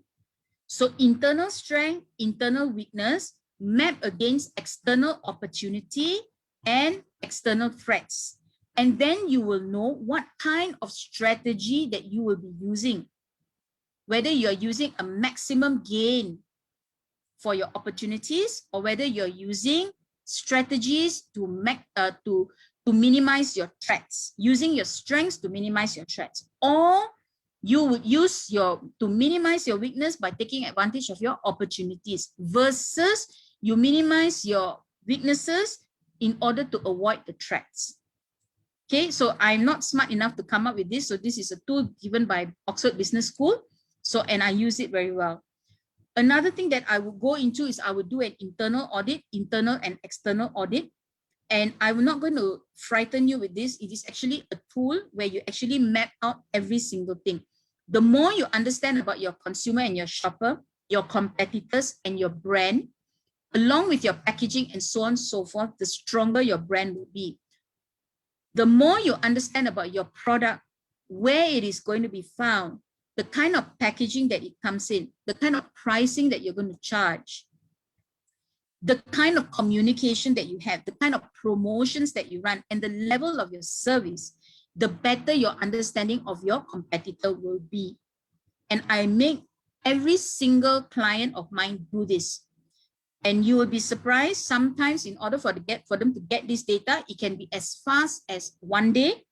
So internal strength, internal weakness, map against external opportunity and external threats. And then you will know what kind of strategy that you will be using. Whether you're using a maximum gain for your opportunities or whether you're using strategies to minimize your threats, using your strengths to minimize your threats. Or you would use to minimize your weakness by taking advantage of your opportunities versus you minimize your weaknesses in order to avoid the threats. Okay, so I'm not smart enough to come up with this. So this is a tool given by Oxford Business School. So, and I use it very well. Another thing that I would go into is I would do an internal audit, internal and external audit. And I'm not going to frighten you with this. It is actually a tool where you actually map out every single thing. The more you understand about your consumer and your shopper, your competitors and your brand, along with your packaging and so on and so forth, the stronger your brand will be. The more you understand about your product, where it is going to be found, the kind of packaging that it comes in, the kind of pricing that you're going to charge, the kind of communication that you have, the kind of promotions that you run, and the level of your service, the better your understanding of your competitor will be. And I make every single client of mine do this. And you will be surprised, sometimes in order for them to get this data, it can be as fast as 1 day.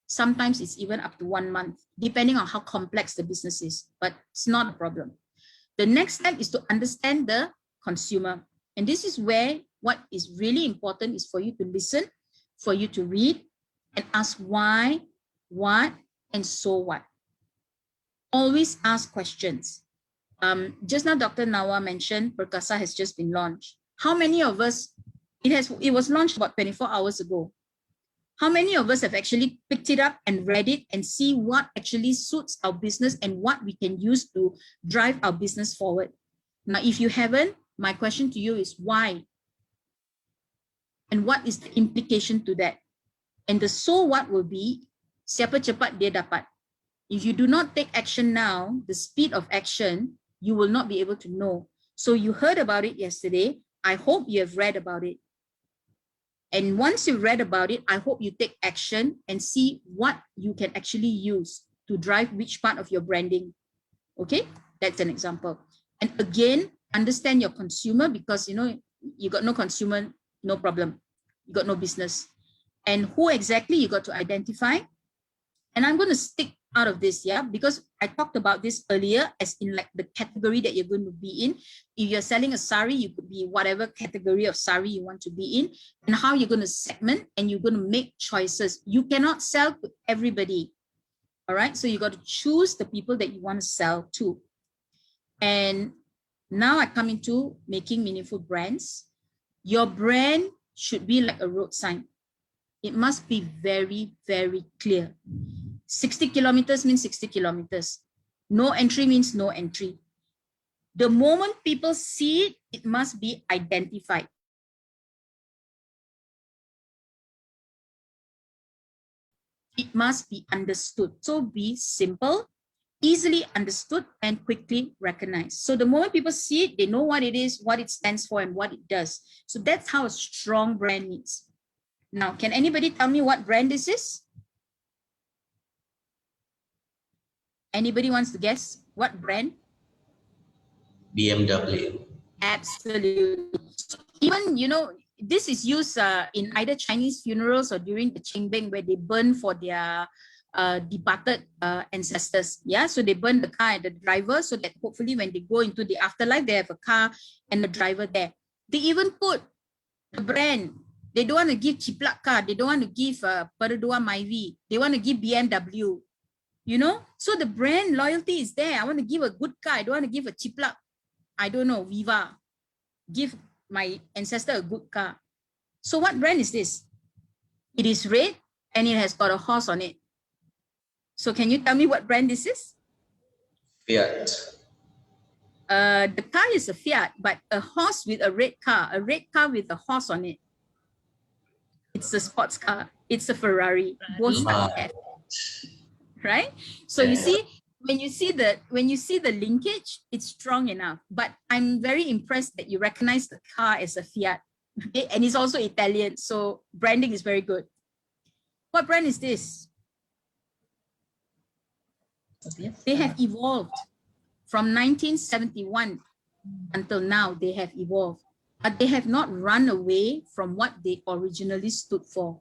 Sometimes it's even up to 1 month, depending on how complex the business is, but it's not a problem. The next step is to understand the consumer. And this is where what is really important is for you to listen, for you to read and ask why, what, and so what. Always ask questions. Just now, Dr. Nawa mentioned Perkasa has just been launched. How many of us, it was launched about 24 hours ago. How many of us have actually picked it up and read it and see what actually suits our business and what we can use to drive our business forward? Now, if you haven't, my question to you is why? And what is the implication to that? And the so what will be, siapa cepat dia dapat. If you do not take action now, the speed of action, you will not be able to know. So you heard about it yesterday. I hope you have read about it. And once you've read about it, I hope you take action and see what you can actually use to drive which part of your branding. Okay, that's an example. And again, understand your consumer, because you got no consumer, no problem. You got no business. And who exactly you got to identify. And I'm going to stick out of this, yeah, because I talked about this earlier as in like the category that you're going to be in. If you're selling a sari, you could be whatever category of sari you want to be in, and how you're going to segment and you're going to make choices. You cannot sell to everybody. All right. So you got to choose the people that you want to sell to. And now I come into making meaningful brands. Your brand should be like a road sign. It must be very, very clear. 60 kilometers means 60 kilometers. No entry means no entry. The moment people see it, it must be identified. It must be understood. So be simple, easily understood, and quickly recognized. So the moment people see it, they know what it is, what it stands for, and what it does. So that's how a strong brand needs. Now, can anybody tell me what brand this is? Anybody wants to guess what brand? BMW. Absolutely. Even, this is used in either Chinese funerals or during the Qingbing, where they burn for their departed ancestors. Yeah, so they burn the car and the driver, so that hopefully when they go into the afterlife, they have a car and the driver there. They even put the brand. They don't want to give Ciplak car. They don't want to give Perodua Myvi. They want to give BMW. So the brand loyalty is there. I want to give a good car. I don't want to give a Ciplak, I don't know, Viva. Give my ancestor a good car. So what brand is this? It is red and it has got a horse on it. So can you tell me what brand this is? Fiat. The car is a Fiat, but a horse with a red car with a horse on it. It's a sports car. It's a Ferrari. Both start with F. Right? So you see, when you see the linkage, it's strong enough. But I'm very impressed that you recognize the car as a Fiat. Okay? And it's also Italian. So branding is very good. What brand is this? They have evolved from 1971 until now. They have evolved, but they have not run away from what they originally stood for.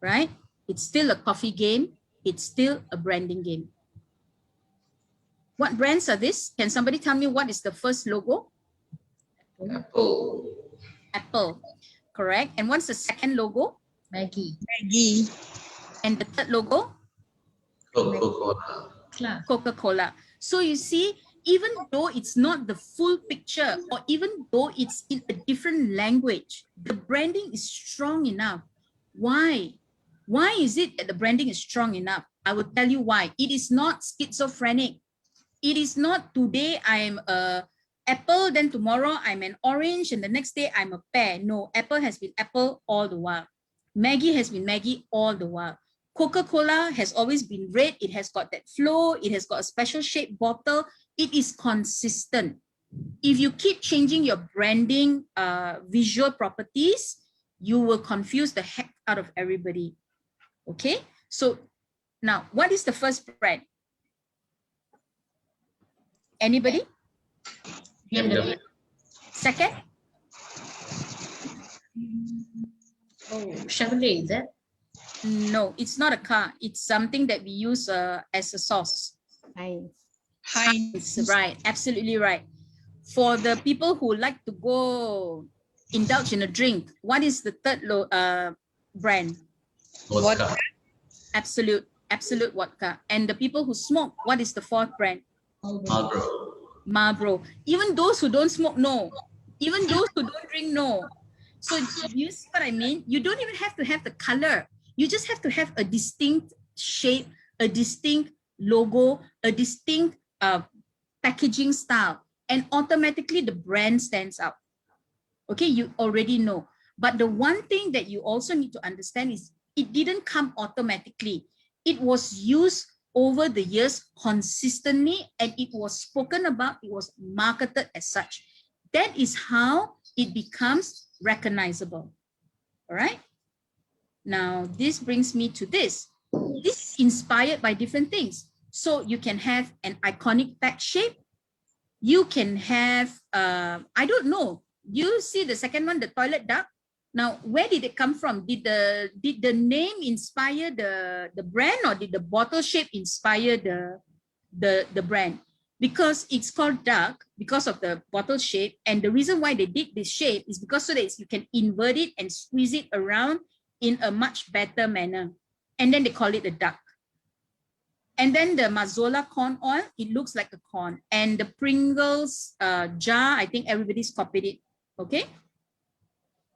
Right? It's still a coffee game. It's still a branding game. What brands are this? Can somebody tell me what is the first logo? Apple. Apple, correct. And what's the second logo? Maggie. And the third logo? Coca-Cola. Coca-Cola. So you see, even though it's not the full picture, or even though it's in a different language, the branding is strong enough. Why? Why is it that the branding is strong enough? I will tell you why. It is not schizophrenic. It is not today I'm a apple, then tomorrow I'm an orange, and the next day I'm a pear. No, apple has been apple all the while. Maggie has been Maggie all the while. Coca-Cola has always been red. It has got that flow. It has got a special shaped bottle. It is consistent. If you keep changing your branding visual properties, you will confuse the heck out of everybody. Okay, so now what is the first brand? Anybody? BMW. Second? Oh, Chevrolet, is that? No, it's not a car. It's something that we use as a sauce. Heinz, right, absolutely right. For the people who like to go indulge in a drink, what is the third brand? Vodka. Absolute vodka. And the people who smoke, what is the fourth brand? Marlboro. Marlboro. Even those who don't smoke, no. Even those who don't drink, no. So you see what I mean? You don't even have to have the color. You just have to have a distinct shape, a distinct logo, a distinct packaging style, and automatically the brand stands out. Okay, you already know. But the one thing that you also need to understand is it didn't come automatically. It was used over the years consistently, and it was spoken about, it was marketed as such. That is how it becomes recognizable. All right. Now, this brings me to this. This is inspired by different things. So you can have an iconic tag shape. You can have, I don't know, you see the second one, the toilet duck. Now, where did it come from? Did the name inspire the brand, or did the bottle shape inspire the brand? Because it's called duck because of the bottle shape. And the reason why they did this shape is because so that you can invert it and squeeze it around in a much better manner. And then they call it a duck. And then the Mazola corn oil, it looks like a corn. And the Pringles jar, I think everybody's copied it. Okay.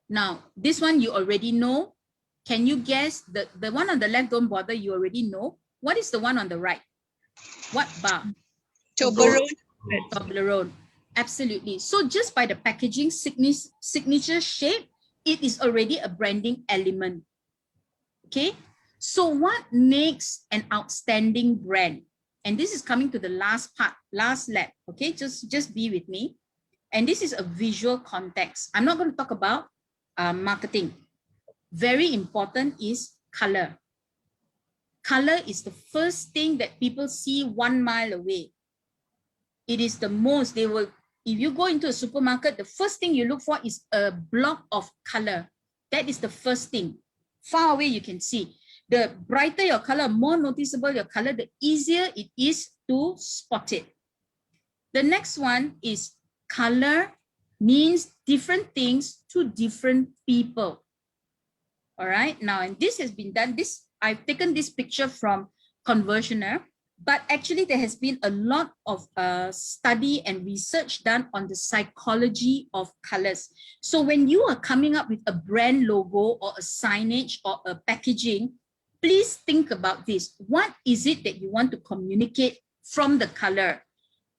Now, this one you already know. Can you guess? The one on the left, don't bother, you already know. What is the one on the right? What bar? Toblerone. Toblerone. Absolutely. So just by the packaging signature shape, it is already a branding element. Okay. So what makes an outstanding brand? And this is coming to the last part, last lab. Okay, just be with me. And this is a visual context. I'm not going to talk about marketing. Very important is color. Color is the first thing that people see 1 mile away. It is the most, they will, if you go into a supermarket, the first thing you look for is a block of color. That is the first thing. Far away you can see. The brighter your color, more noticeable your color, the easier it is to spot it. The next one is color means different things to different people. All right, now, and this has been done, I've taken this picture from Conversioner, but actually there has been a lot of study and research done on the psychology of colors. So when you are coming up with a brand logo or a signage or a packaging, please think about this. What is it that you want to communicate from the color?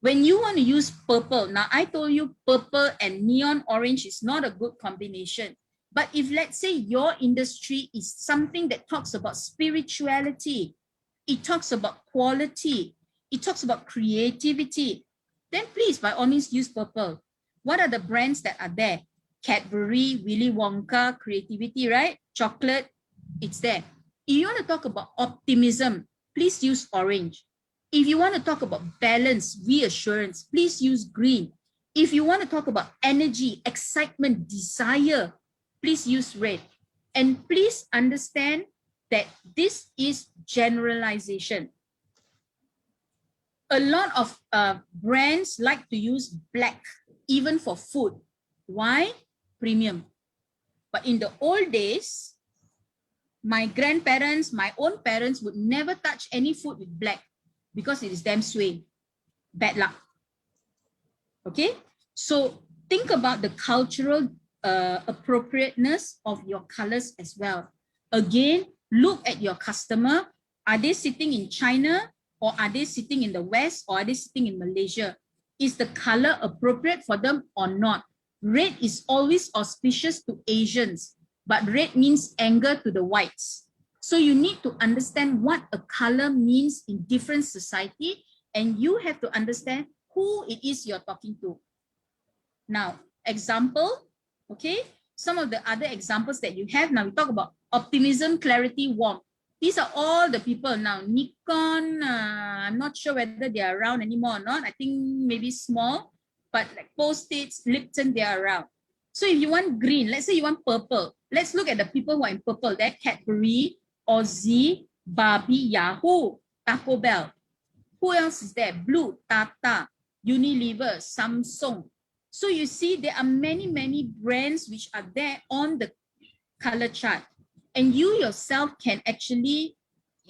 When you want to use purple, now I told you purple and neon orange is not a good combination. But if let's say your industry is something that talks about spirituality, it talks about quality, it talks about creativity, then please, by all means, use purple. What are the brands that are there? Cadbury, Willy Wonka, creativity, right? Chocolate, it's there. If you want to talk about optimism, please use orange. If you want to talk about balance, reassurance, please use green. If you want to talk about energy, excitement, desire, please use red. And please understand that this is generalization. A lot of brands like to use black, even for food. Why? Premium. But in the old days, my grandparents, my own parents would never touch any food with black because it is damn sway. Bad luck. Okay, so think about the cultural appropriateness of your colors as well. Again, look at your customer. Are they sitting in China, or are they sitting in the West, or are they sitting in Malaysia? Is the color appropriate for them or not? Red is always auspicious to Asians, but red means anger to the whites. So you need to understand what a color means in different society, and you have to understand who it is you're talking to. Now, example, okay? Some of the other examples that you have now, we talk about optimism, clarity, warmth. These are all the people now. Nikon, I'm not sure whether they are around anymore or not. I think maybe small, but like Post-its, Lipton, they are around. So if you want green, let's say you want purple. Let's look at the people who are in purple. They're Cadbury, Aussie, Barbie, Yahoo, Taco Bell. Who else is there? Blue, Tata, Unilever, Samsung. So you see, there are many, many brands which are there on the color chart. And you yourself can actually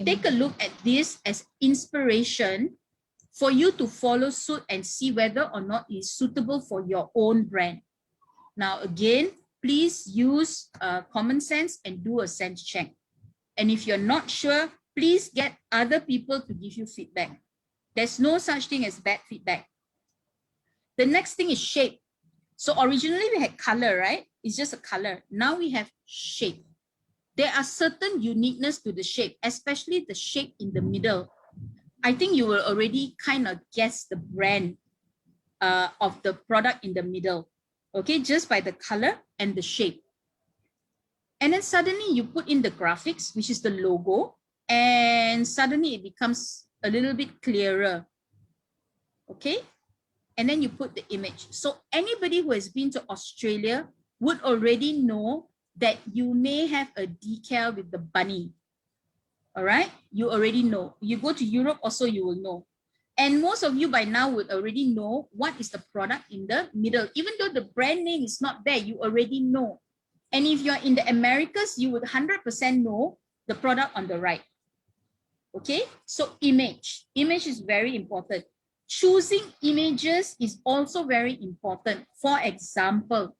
take a look at this as inspiration for you to follow suit and see whether or not it is suitable for your own brand. Now, again, please use common sense and do a sense check. And if you're not sure, please get other people to give you feedback. There's no such thing as bad feedback. The next thing is shape. So originally we had color, right? It's just a color. Now we have shape. There are certain uniqueness to the shape, especially the shape in the middle. I think you will already kind of guess the brand of the product in the middle, okay? Just by the color and the shape. And then suddenly you put in the graphics, which is the logo, and suddenly it becomes a little bit clearer, okay? And then you put the image. So anybody who has been to Australia would already know that you may have a decal with the bunny. All right, you already know. You go to Europe also, you will know. And most of you by now would already know what is the product in the middle. Even though the brand name is not there, you already know. And if you're in the Americas, you would 100% know the product on the right. Okay, so image. Image is very important. Choosing images is also very important. For example,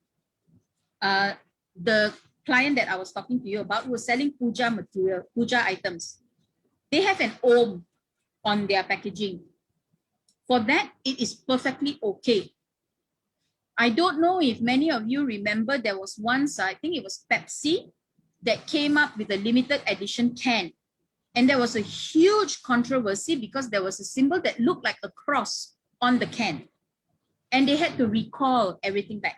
the client that I was talking to you about was selling puja material, puja items. They have an Om on their packaging. For that, it is perfectly okay. I don't know if many of you remember, there was once, I think it was Pepsi, that came up with a limited edition can. And there was a huge controversy because there was a symbol that looked like a cross on the can. And they had to recall everything back.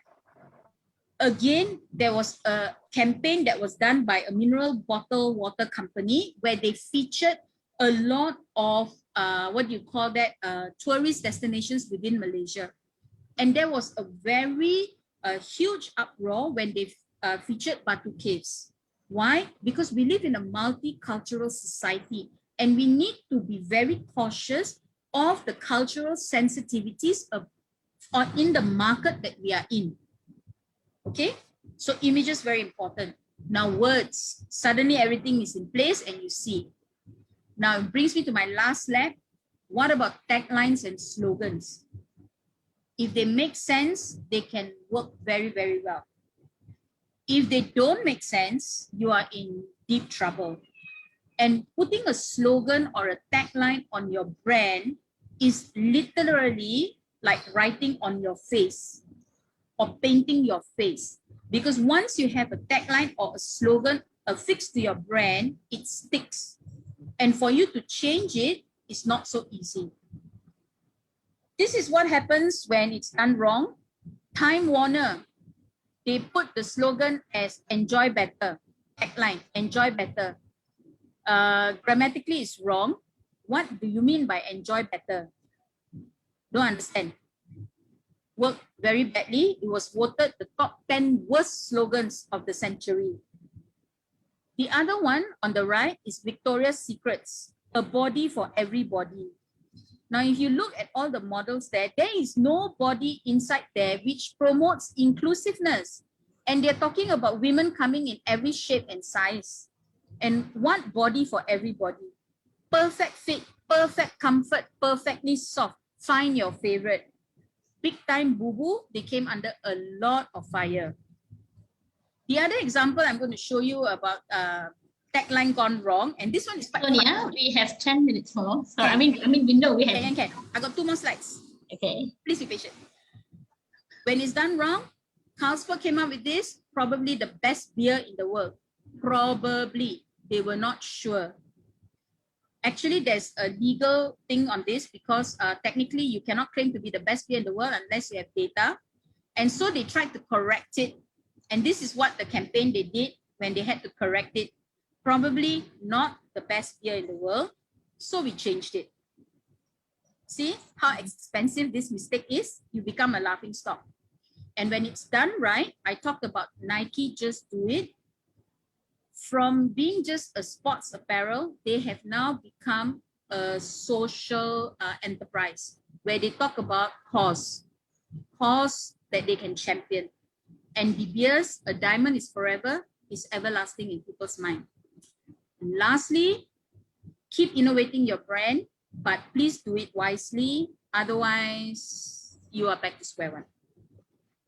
Again, there was a campaign that was done by a mineral bottle water company where they featured a lot of, tourist destinations within Malaysia. And there was a very huge uproar when they featured Batu Caves. Why? Because we live in a multicultural society and we need to be very cautious of the cultural sensitivities in the market that we are in. Okay, so images very important. Now words, suddenly everything is in place and you see. Now it brings me to my last slide. What about taglines and slogans? If they make sense, they can work very, very well. If they don't make sense, you are in deep trouble. And putting a slogan or a tagline on your brand is literally like writing on your face or painting your face. Because once you have a tagline or a slogan affixed to your brand, it sticks. And for you to change it is not so easy. This is what happens when it's done wrong. Time Warner, they put the slogan as enjoy better, tagline, enjoy better. Grammatically it's wrong. What do you mean by enjoy better? Don't understand. Worked very badly. It was voted the top 10 worst slogans of the century. The other one on the right is Victoria's Secrets, a body for everybody. Now, if you look at all the models there is no body inside there which promotes inclusiveness. And they're talking about women coming in every shape and size. And what body for everybody? Perfect fit, perfect comfort, perfectly soft. Find your favorite. big time boo-boo, they came under a lot of fire. The other example I'm going to show you about tagline gone wrong, and this one is quite Sonia, fun. we have 10 minutes more. So Okay. I mean, we know we have. Okay. I got 2 more slides. Okay. Please be patient. When it's done wrong, Carlsberg came up with this, probably the best beer in the world. Probably. They were not sure. Actually, there's a legal thing on this because technically you cannot claim to be the best beer in the world unless you have data. And so they tried to correct it. And this is what the campaign they did when they had to correct it. Probably not the best beer in the world. So we changed it. See how expensive this mistake is? You become a laughing stock. And when it's done right, I talked about Nike Just Do It. From being just a sports apparel, they have now become a social enterprise where they talk about cause that they can champion. And the beers, a diamond is forever, is everlasting in people's mind. And lastly, keep innovating your brand, but please do it wisely. Otherwise, you are back to square one.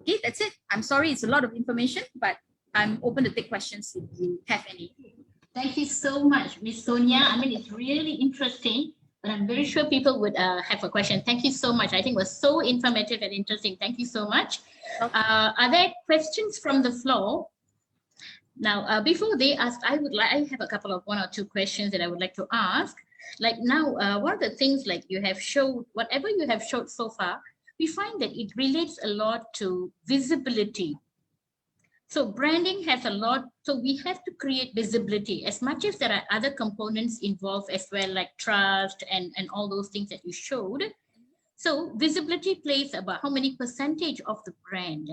Okay, that's it. I'm sorry, it's a lot of information, but I'm open to take questions if you have any. Thank you so much, Miss Sonia. I mean, it's really interesting, but I'm very sure people would have a question. Thank you so much. I think it was so informative and interesting. Thank you so much. Okay. Are there questions from the floor? Now, before they ask, I have a couple of 1 or 2 questions that I would like to ask. Like now, one of the things like you have showed, whatever you have showed so far, we find that it relates a lot to visibility. So branding has a lot, so we have to create visibility as much as there are other components involved as well, like trust and all those things that you showed. So visibility plays about how many percentage of the brand?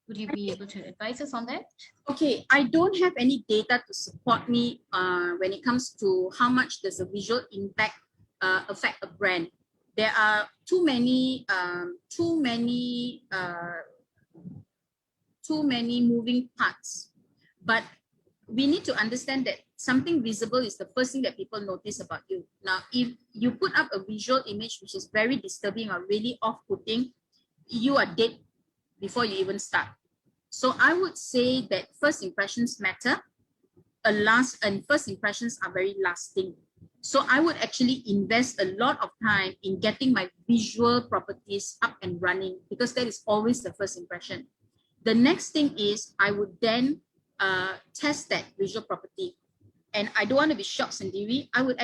Would you be able to advise us on that? Okay, I don't have any data to support me when it comes to how much does a visual impact affect a brand. There are too many moving parts, but we need to understand that something visible is the first thing that people notice about you. Now, if you put up a visual image which is very disturbing or really off-putting, you are dead before you even start. So I would say that first impressions matter, and first impressions are very lasting. So I would actually invest a lot of time in getting my visual properties up and running because that is always the first impression. The next thing is I would then test that visual property. And I don't want to be shocked and dewey. I would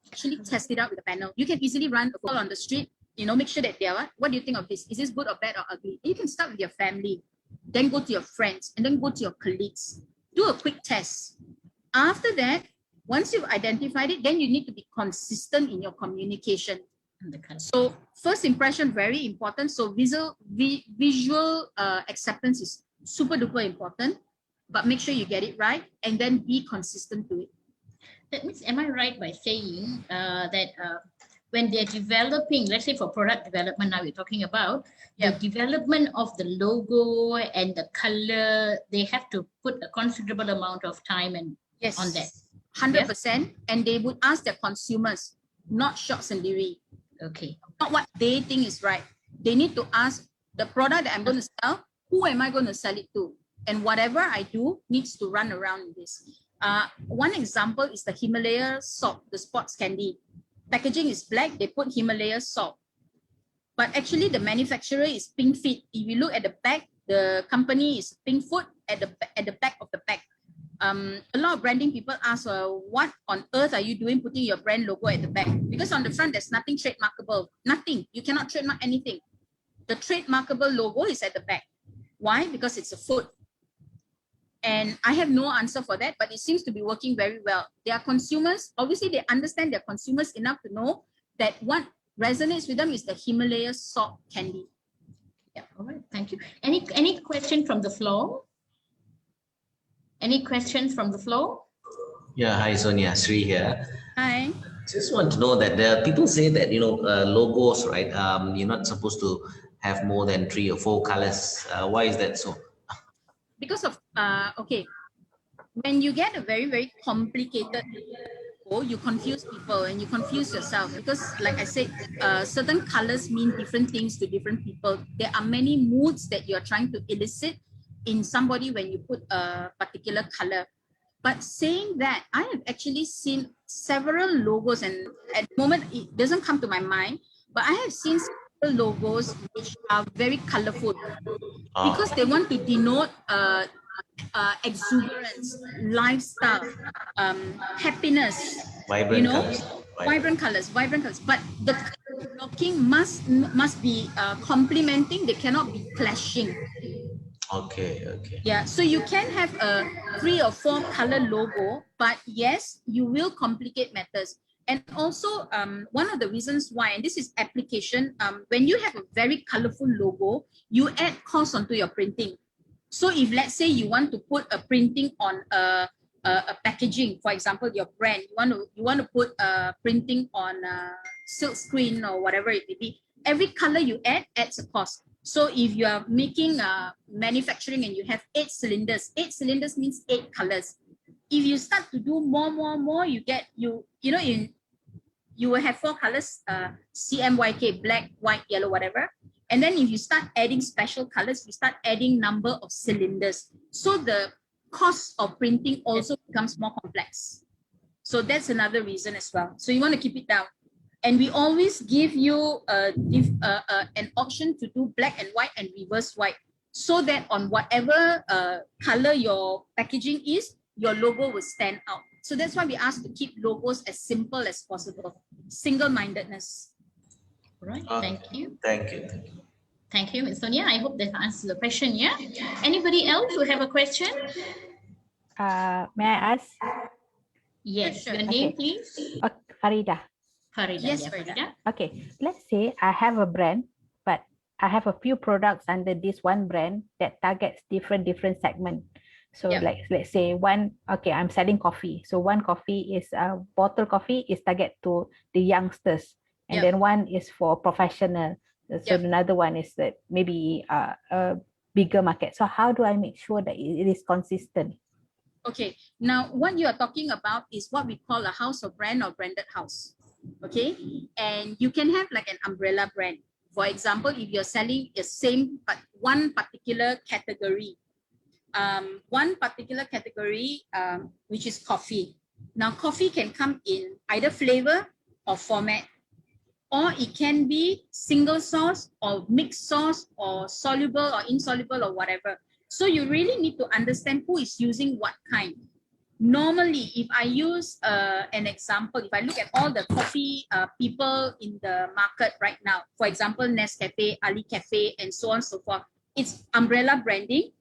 actually test it out with a panel. You can easily run a poll on the street, make sure that they are, what do you think of this? Is this good or bad or ugly? You can start with your family, then go to your friends, and then go to your colleagues. Do a quick test. After that, once you've identified it, then you need to be consistent in your communication. So first impression, very important. So visual acceptance is super duper important, but make sure you get it right and then be consistent to it. That means, am I right by saying that when they're developing, let's say for product development, now we're talking about the development of the logo and the color, they have to put a considerable amount of time and on that. 100%. And they would ask their consumers, not shocks and dewey. Okay. Not what they think is right. They need to ask the product that I'm going to sell, who am I going to sell it to? And whatever I do needs to run around this. One example is the Himalaya salt, the sports candy. Packaging is black, they put Himalaya salt. But actually the manufacturer is Pink Feet. If you look at the back, the company is Pink Foot at the back of the pack. A lot of branding people ask, what on earth are you doing putting your brand logo at the back? Because on the front, there's nothing trademarkable. Nothing. You cannot trademark anything. The trademarkable logo is at the back. Why? Because it's a foot. And I have no answer for that, but it seems to be working very well. Their consumers, obviously they understand their consumers enough to know that what resonates with them is the Himalaya salt candy. Yeah, all right, thank you. Any question from the floor? Any questions from the floor? Yeah, hi Sonia, Sri here. Hi. Just want to know that people say that, logos, right? You're not supposed to have more than 3 or 4 colors. Why is that so? Because of, okay, when you get a very, very complicated logo, you confuse people and you confuse yourself because, like I said, certain colors mean different things to different people. There are many moods that you're trying to elicit in somebody when you put a particular color. But saying that, I have actually seen several logos, and at the moment it doesn't come to my mind, but I have seen several logos which are very colorful because they want to denote exuberance, lifestyle, happiness, Vibrant colors. vibrant colors. But the blocking must be complementing. They cannot be clashing. Okay. Yeah, so you can have a 3 or 4 color logo, but yes, you will complicate matters. And also, one of the reasons why, and this is application, when you have a very colorful logo, you add cost onto your printing. So if let's say you want to put a printing on a packaging, for example, your brand, you want to put printing on silk screen or whatever it may be, every color you add adds a cost. So if you are making manufacturing and you have 8 cylinders means 8 colors. If you start to do more, you get you will have 4 colors, 𝐶𝐸𝐽𝐾, black, white, yellow, whatever. And then if you start adding special colors, you start adding number of cylinders. So the cost of printing also becomes more complex. So that's another reason as well. So you want to keep it down. And we always give you an option to do black and white and reverse white, so that on whatever color your packaging is, your logo will stand out. So that's why we ask to keep logos as simple as possible. Single-mindedness. Right. Thank you. Thank you, Ms. Sonia. I hope that answers the question. Yeah. Anybody else who have a question? May I ask? Yes. Sure. Your name, please. Farida. Farida. Yes, Yeah, Farida. Okay, let's say I have a brand, but I have a few products under this one brand that targets different segment. So Yeah. like, let's say I'm selling coffee. So one coffee is bottle coffee is target to the youngsters, and Yeah. then one is for professional. So Yeah. another one is that maybe a bigger market. So how do I make sure that it is consistent? Okay, now what you are talking about is what we call a house of brand or branded house. Okay, and you can have like an umbrella brand. For example, if you're selling the same but one particular category, which is coffee. Now, coffee can come in either flavor or format, or it can be single source or mixed source or soluble or insoluble or whatever. So you really need to understand who is using what kind. Normally, if I use an example, if I look at all the coffee people in the market right now, for example, Nescafe, Ali Cafe, and so on and so forth, it's umbrella branding,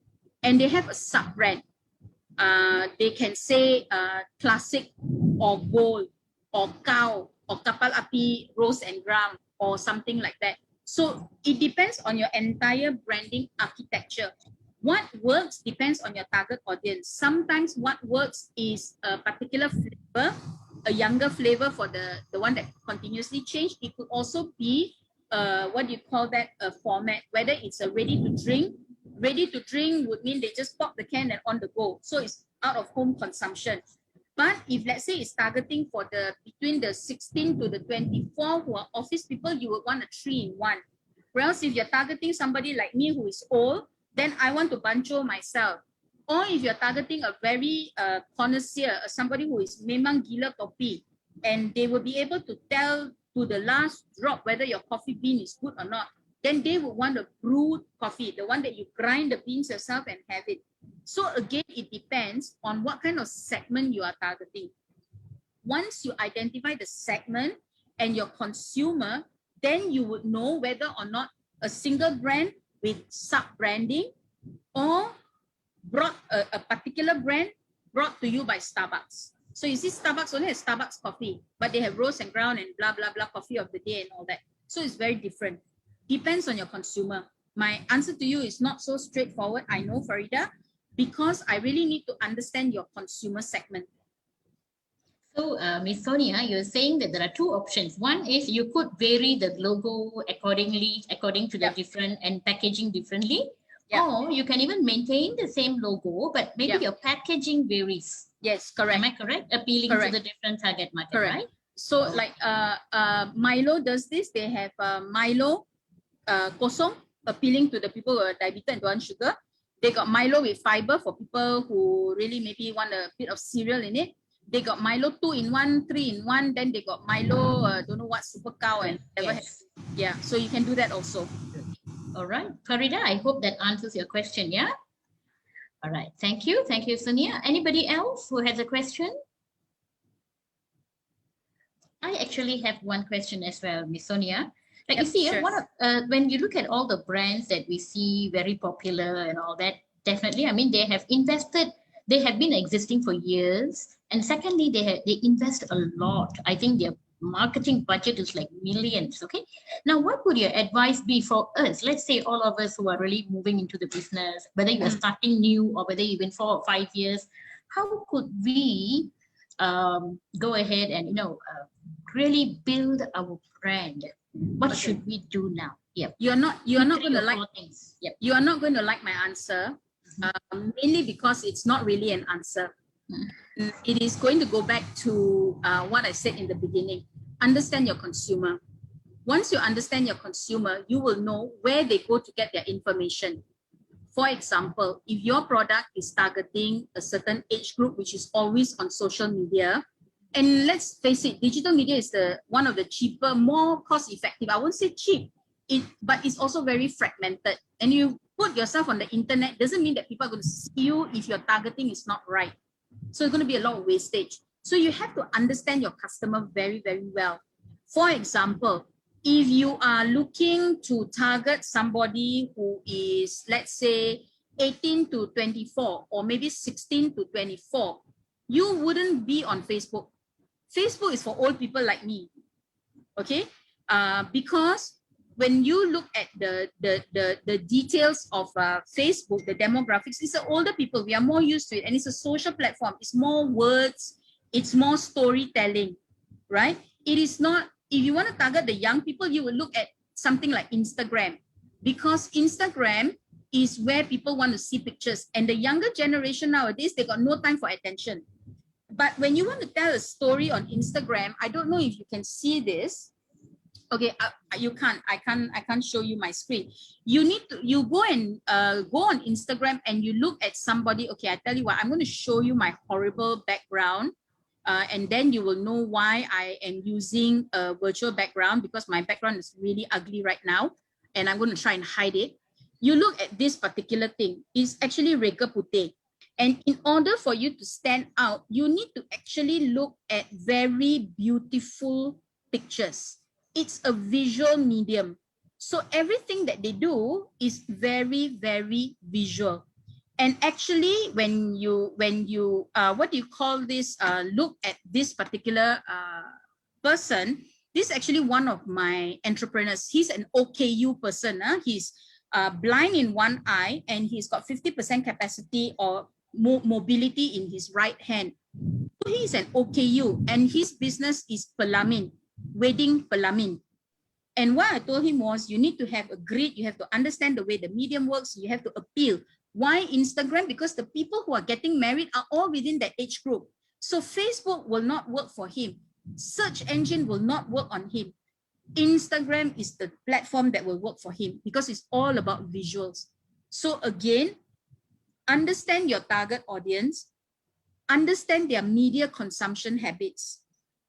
and they have a sub-brand. They can say classic or gold or cow or kapal api, rose and ground, or something like that. So it depends on your entire branding architecture. What works depends on your target audience. Sometimes what works is a particular flavor, a younger flavor for the one that continuously change. It could also be what do you call that, a format, whether it's a ready to drink. Ready to drink would mean they just pop the can and on the go. So it's out of home consumption. But if let's say it's targeting for the between the 16 to the 24 who are office people, you would want a 3-in-1. Whereas if you're targeting somebody like me who is old, then I want to bancho myself. Or if you're targeting a very connoisseur, somebody who is memang gila kopi, and they will be able to tell to the last drop whether your coffee bean is good or not, then they would want a brewed coffee, the one that you grind the beans yourself and have it. So again, it depends on what kind of segment you are targeting. Once you identify the segment and your consumer, then you would know whether or not a single brand with sub-branding or brought a particular brand brought to you by Starbucks. So you see Starbucks only has Starbucks coffee, but they have roast and ground and blah, blah, blah coffee of the day and all that. So it's very different. Depends on your consumer. My answer to you is not so straightforward, I know, Farida, because I really need to understand your consumer segment. So, Ms. Sonia, you're saying that there are 2 options. One is you could vary the logo according to the different and packaging differently. Or you can even maintain the same logo, but maybe your packaging varies. Yes, correct. Am I correct? Appealing Correct. to the different target market, Correct. right? So like Milo does this. They have Milo kosong, appealing to the people who are diabetic and don't want sugar. They got Milo with fiber for people who really maybe want a bit of cereal in it. They got Milo 2-in-1, 3-in-1. Then they got Milo, don't know what, super cow and whatever. Yes. Yeah, so you can do that also. All right, Farida, I hope that answers your question, yeah? All right, thank you. Thank you, Sonia. Anybody else who has a question? I actually have one question as well, Miss Sonia. Like Yep, you see, sure. one of, when you look at all the brands that we see very popular and all that, definitely, I mean, they have invested, they have been existing for years. And secondly, they invest a lot. I think their marketing budget is like millions, okay? Now, what would your advice be for us? Let's say all of us who are really moving into the business, whether you are starting new or whether you've been 4 or 5 years, how could we go ahead and, really build our brand? What should we do now? Yep. You're not going to like things. Yep. You are not going to like my answer, mainly because it's not really an answer. It is going to go back to what I said in the beginning. Understand your consumer. Once you understand your consumer, you will know where they go to get their information. For example, if your product is targeting a certain age group, which is always on social media, and let's face it, digital media is one of the cheaper, more cost-effective. I won't say cheap, but it's also very fragmented. And you put yourself on the internet, doesn't mean that people are going to see you if your targeting is not right. So it's going to be a lot of wastage. So you have to understand your customer very, very well. For example, if you are looking to target somebody who is, let's say, 18 to 24 or maybe 16 to 24, you wouldn't be on Facebook. Facebook is for old people like me, okay? Because when you look at the details of Facebook, the demographics, it's the older people. We are more used to it, and it's a social platform. It's more words, it's more storytelling, right? It is not, if you want to target the young people, you will look at something like Instagram, because Instagram is where people want to see pictures, and the younger generation nowadays, they got no time for attention. But when you want to tell a story on Instagram, I don't know if you can see this. Okay, you can't. I can't show you my screen. You need to. You go on Instagram and you look at somebody. Okay, I tell you what. I'm going to show you my horrible background, and then you will know why I am using a virtual background, because my background is really ugly right now, and I'm going to try and hide it. You look at this particular thing. It's actually reka putih. And in order for you to stand out, you need to actually look at very beautiful pictures. It's a visual medium. So everything that they do is very, very visual. And actually, when you what do you call this, look at this particular person, this is actually one of my entrepreneurs. He's an OKU person. He's blind in one eye, and he's got 50% capacity or mobility in his right hand. So he's an OKU, and his business is pelamin, wedding pelamin. And what I told him was, you need to have a grid, you have to understand the way the medium works, you have to appeal. Why Instagram? Because the people who are getting married are all within that age group. So Facebook will not work for him. Search engine will not work on him. Instagram is the platform that will work for him, because it's all about visuals. So again, understand your target audience, understand their media consumption habits,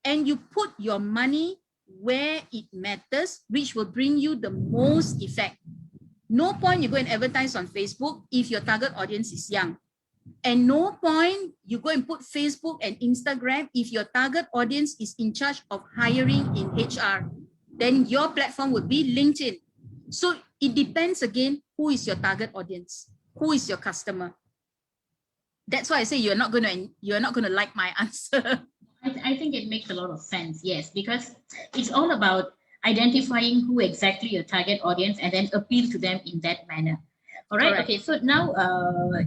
and you put your money where it matters, which will bring you the most effect. No point you go and advertise on Facebook if your target audience is young. And no point you go and put Facebook and Instagram if your target audience is in charge of hiring in HR. Then your platform would be LinkedIn. So it depends again, who is your target audience? Who is your customer? That's why I say you're not gonna like my answer. I think it makes a lot of sense, yes, because it's all about identifying who exactly your target audience and then appeal to them in that manner. All right. Correct. Okay. So now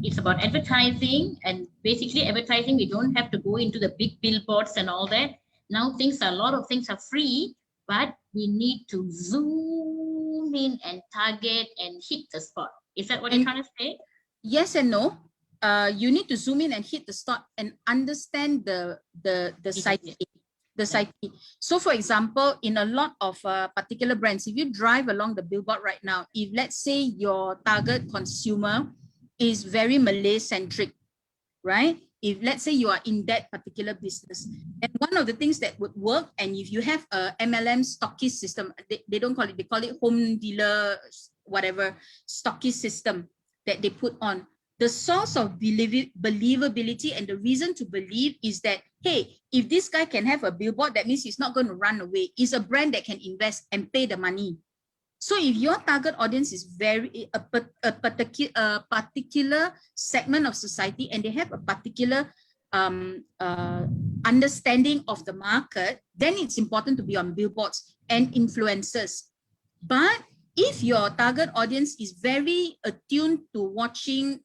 it's about advertising, and basically advertising, we don't have to go into the big billboards and all that. Now a lot of things are free, but we need to zoom in and target and hit the spot. Is that what you're trying to say? Yes and no. you need to zoom in and hit the start and understand the psyche. The psyche. So for example, in a lot of particular brands, if you drive along the billboard right now, if let's say your target consumer is very Malay centric, right? If let's say you are in that particular business, and one of the things that would work, and if you have a MLM stockist system, they don't call it, they call it home dealer, whatever, stockist system that they put on. The source of believability and the reason to believe is that, hey, if this guy can have a billboard, that means he's not going to run away. It's a brand that can invest and pay the money. So if your target audience is a particular segment of society and they have a particular understanding of the market, then it's important to be on billboards and influencers. But if your target audience is very attuned to watching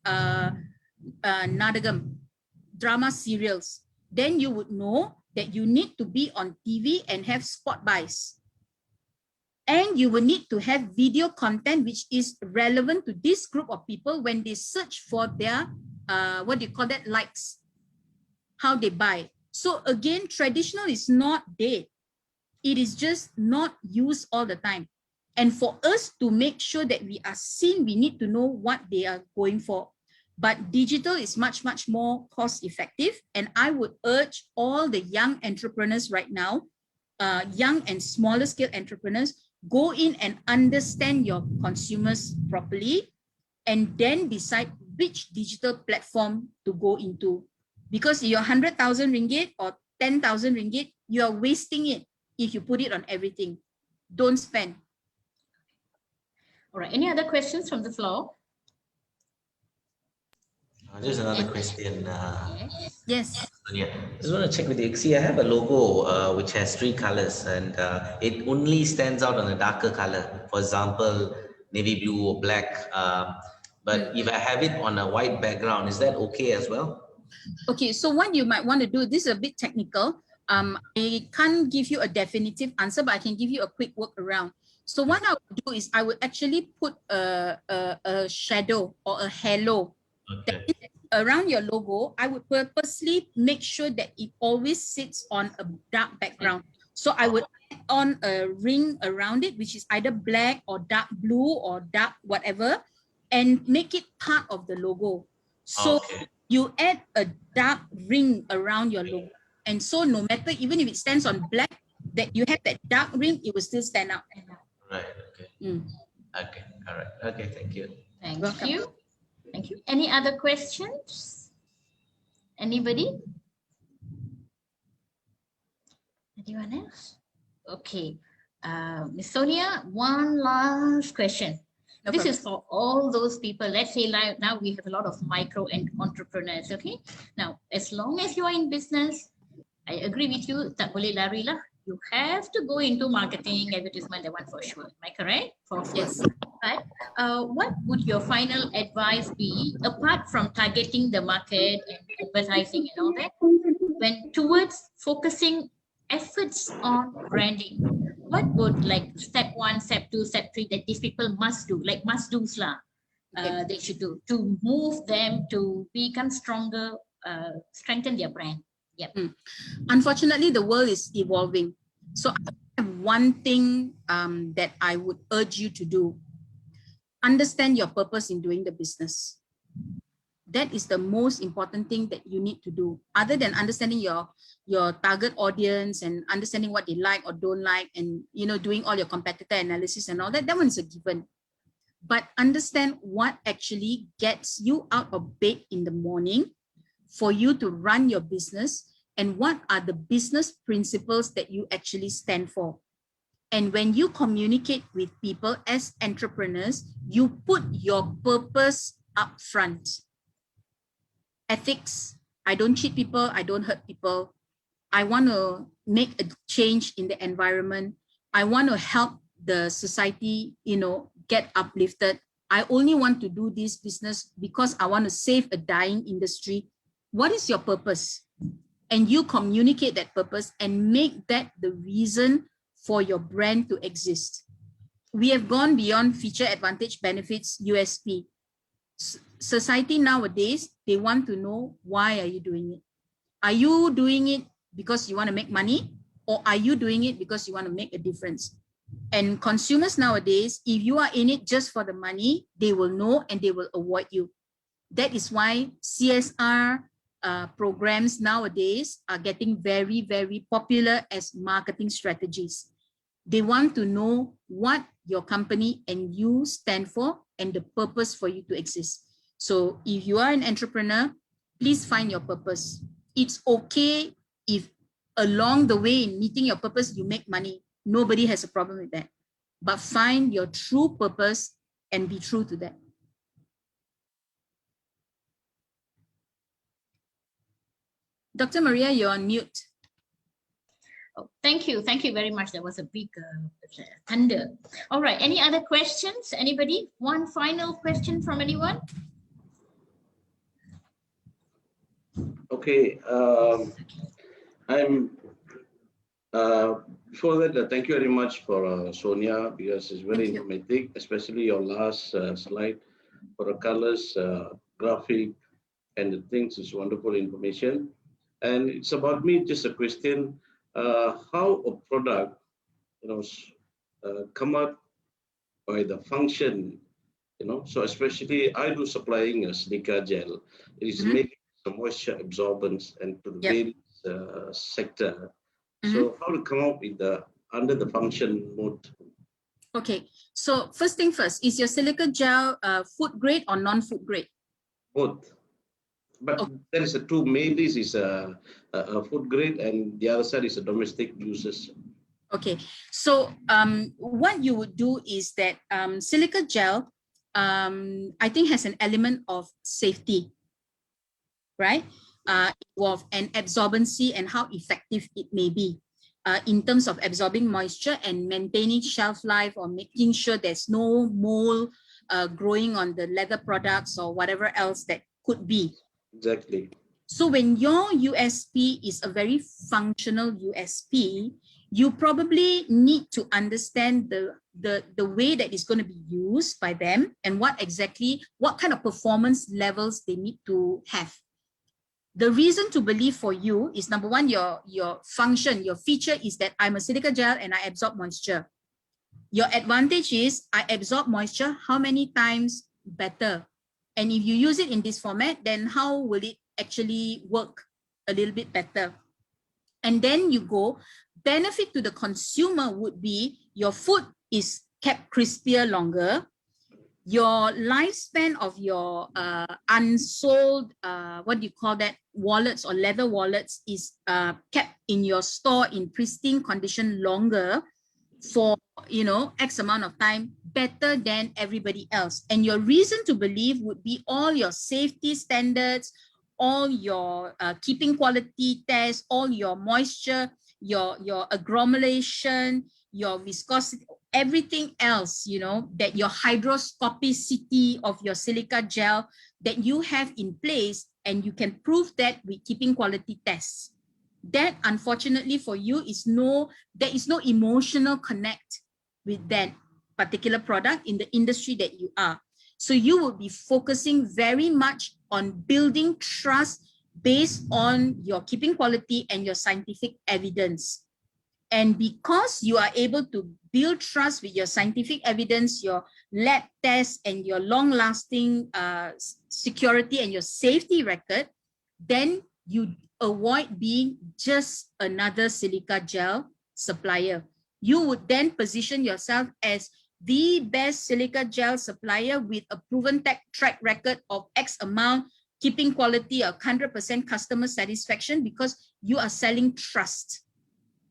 Nadagam, drama serials, then you would know that you need to be on TV and have spot buys. And you will need to have video content which is relevant to this group of people when they search for their, what do you call that, likes, how they buy. So again, traditional is not dead. It is just not used all the time. And for us to make sure that we are seen, we need to know what they are going for. But digital is much, much more cost effective. And I would urge all the young entrepreneurs right now, young and smaller scale entrepreneurs, go in and understand your consumers properly and then decide which digital platform to go into. Because your 100,000 ringgit or 10,000 ringgit, you are wasting it if you put it on everything. Don't spend. All right, any other questions from the floor? Just another question. Yes. Yeah, just want to check with you. See, I have a logo which has 3 colors and it only stands out on a darker color. For example, navy blue or black. But if I have it on a white background, is that okay as well? Okay, so what you might want to do, this is a bit technical. I can't give you a definitive answer, but I can give you a quick workaround. So what I would do is I would actually put a shadow or a halo that is around your logo. I would purposely make sure that it always sits on a dark background. So I would add on a ring around it, which is either black or dark blue or dark whatever, and make it part of the logo. So you add a dark ring around your logo. And so no matter, even if it stands on black, that you have that dark ring, it will still stand out. Right, okay. Okay, all right. Okay, thank you. Thank you. Thank you. Any other questions? Anybody? Anyone else? Okay. Ms. Sonia, one last question. No This problem. is for all those people. Let's say like now we have a lot of micro and entrepreneurs. Okay. Now, as long as you are in business, I agree with you. Tak boleh lari lah. You have to go into marketing, advertisement, that one for sure. Am I correct? Yes. But what would your final advice be apart from targeting the market and advertising and all that, when towards focusing efforts on branding? What would like step 1, step 2, step 3 that these people must do, like must do's lah, they should do to move them to become stronger, strengthen their brand? Yep. Unfortunately, the world is evolving. So I have one thing that I would urge you to do. Understand your purpose in doing the business. That is the most important thing that you need to do. Other than understanding your target audience and understanding what they like or don't like, and doing all your competitor analysis and all that, that one is a given. But understand what actually gets you out of bed in the morning for you to run your business, and what are the business principles that you actually stand for. And when you communicate with people as entrepreneurs, you put your purpose up front. Ethics, I don't cheat people, I don't hurt people. I want to make a change in the environment. I want to help the society, get uplifted. I only want to do this business because I want to save a dying industry. What is your purpose? And you communicate that purpose and make that the reason for your brand to exist. We have gone beyond feature, advantage, benefits, USP. Society nowadays, they want to know, why are you doing it? Are you doing it because you want to make money, or are you doing it because you want to make a difference? And consumers nowadays, if you are in it just for the money, they will know and they will avoid you. That is why CSR programs nowadays are getting very, very popular as marketing strategies. They want to know what your company and you stand for and the purpose for you to exist. So if you are an entrepreneur, please find your purpose. It's okay if along the way in meeting your purpose, you make money. Nobody has a problem with that. But find your true purpose and be true to that. Dr. Maria, you're on mute. Oh, thank you. Thank you very much. That was a big thunder. All right. Any other questions? Anybody? One final question from anyone? Okay. Before that, thank you very much for Sonia, because it's very informative, especially your last slide for the colors, graphic, and the things is wonderful information. And it's about me, just a question, how a product, come up by the function, so especially I do supplying a silica gel. It is making some moisture absorbance and to the various sector. So how to come up with the under the function mode? Okay, so first thing first, is your silica gel food grade or non-food grade? Both. But there is a two. Mainly is a food grade, and the other side is a domestic uses. Okay, so what you would do is that silica gel, I think, has an element of safety, right? Of an absorbency and how effective it may be in terms of absorbing moisture and maintaining shelf life, or making sure there's no mold growing on the leather products or whatever else that could be. Exactly. So when your USP is a very functional USP, you probably need to understand the way that it's going to be used by them and what kind of performance levels they need to have. The reason to believe for you is, number one, your function, your feature is that I'm a silica gel and I absorb moisture. Your advantage is I absorb moisture how many times better? And if you use it in this format, then how will it actually work a little bit better? And then you go, benefit to the consumer would be your food is kept crispier longer. Your lifespan of your unsold, what do you call that, wallets or leather wallets is kept in your store in pristine condition longer for, X amount of time, better than everybody else. And your reason to believe would be all your safety standards, all your keeping quality tests, all your moisture, your agglomeration, your viscosity, everything else, that your hygroscopicity of your silica gel that you have in place, and you can prove that with keeping quality tests. That, unfortunately for you, there is no emotional connect with that particular product in the industry that you are. So you will be focusing very much on building trust based on your keeping quality and your scientific evidence. And because you are able to build trust with your scientific evidence, your lab tests, and your long-lasting security and your safety record, then you avoid being just another silica gel supplier. You would then position yourself as the best silica gel supplier with a proven track record of X amount, keeping quality of 100% customer satisfaction, because you are selling trust.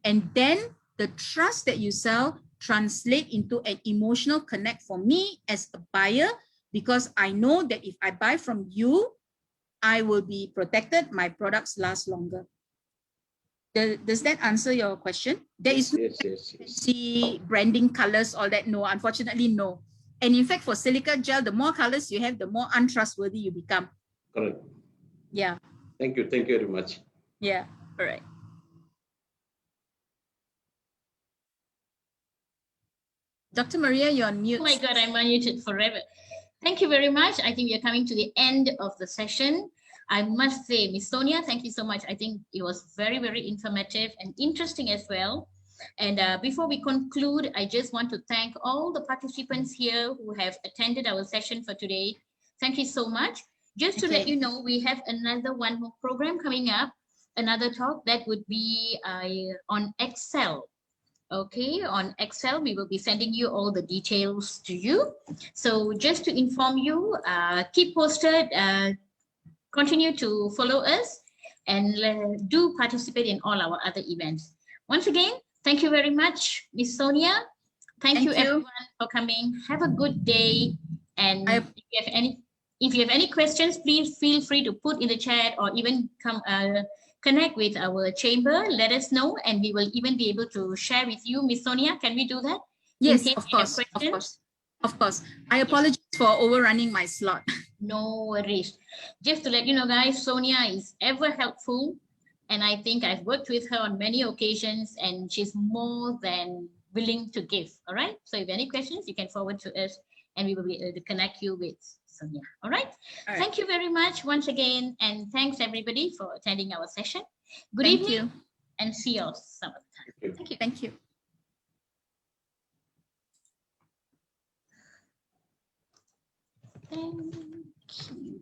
And then the trust that you sell translate into an emotional connect for me as a buyer, because I know that if I buy from you, I will be protected, my products last longer. Does that answer your question? There is no fancy branding colors, all that. No, unfortunately, no. And in fact, for silica gel, the more colors you have, the more untrustworthy you become. Correct. Yeah. Thank you. Thank you very much. Yeah. All right. Dr. Maria, you're on mute. Oh my God, I'm unmuted forever. Thank you very much. I think we are coming to the end of the session. I must say, Ms. Sonia, thank you so much. I think it was very, very informative and interesting as well. And before we conclude, I just want to thank all the participants here who have attended our session for today. Thank you so much. Just to let you know, we have another one more program coming up, another talk that would be on Excel. Okay, on Excel, we will be sending you all the details to you. So just to inform you, keep posted, continue to follow us, and do participate in all our other events. Once again, thank you very much, Ms. Sonia. Thank you everyone for coming. Have a good day. And if you have any questions, please feel free to put in the chat or even come connect with our chamber. Let us know, and we will even be able to share with you. Ms. Sonia, can we do that? Yes, of course. Of course. I apologize for overrunning my slot. No worries. Just to let you know, guys, Sonia is ever helpful. And I think I've worked with her on many occasions, and she's more than willing to give. All right. So if any questions, you can forward to us, and we will be able to connect you with Sonia. All right. Thank you very much once again. And thanks everybody for attending our session. Good evening and see you all some other time. Thank you. Thank you. Thank you.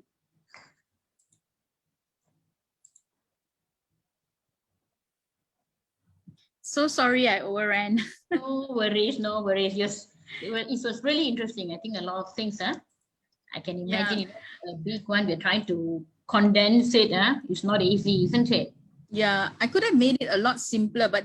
So sorry I overran. No worries, no worries. Yes, it was really interesting. I think a lot of things, I can imagine a big one. We're trying to condense it. It's not easy, isn't it? Yeah, I could have made it a lot simpler, but then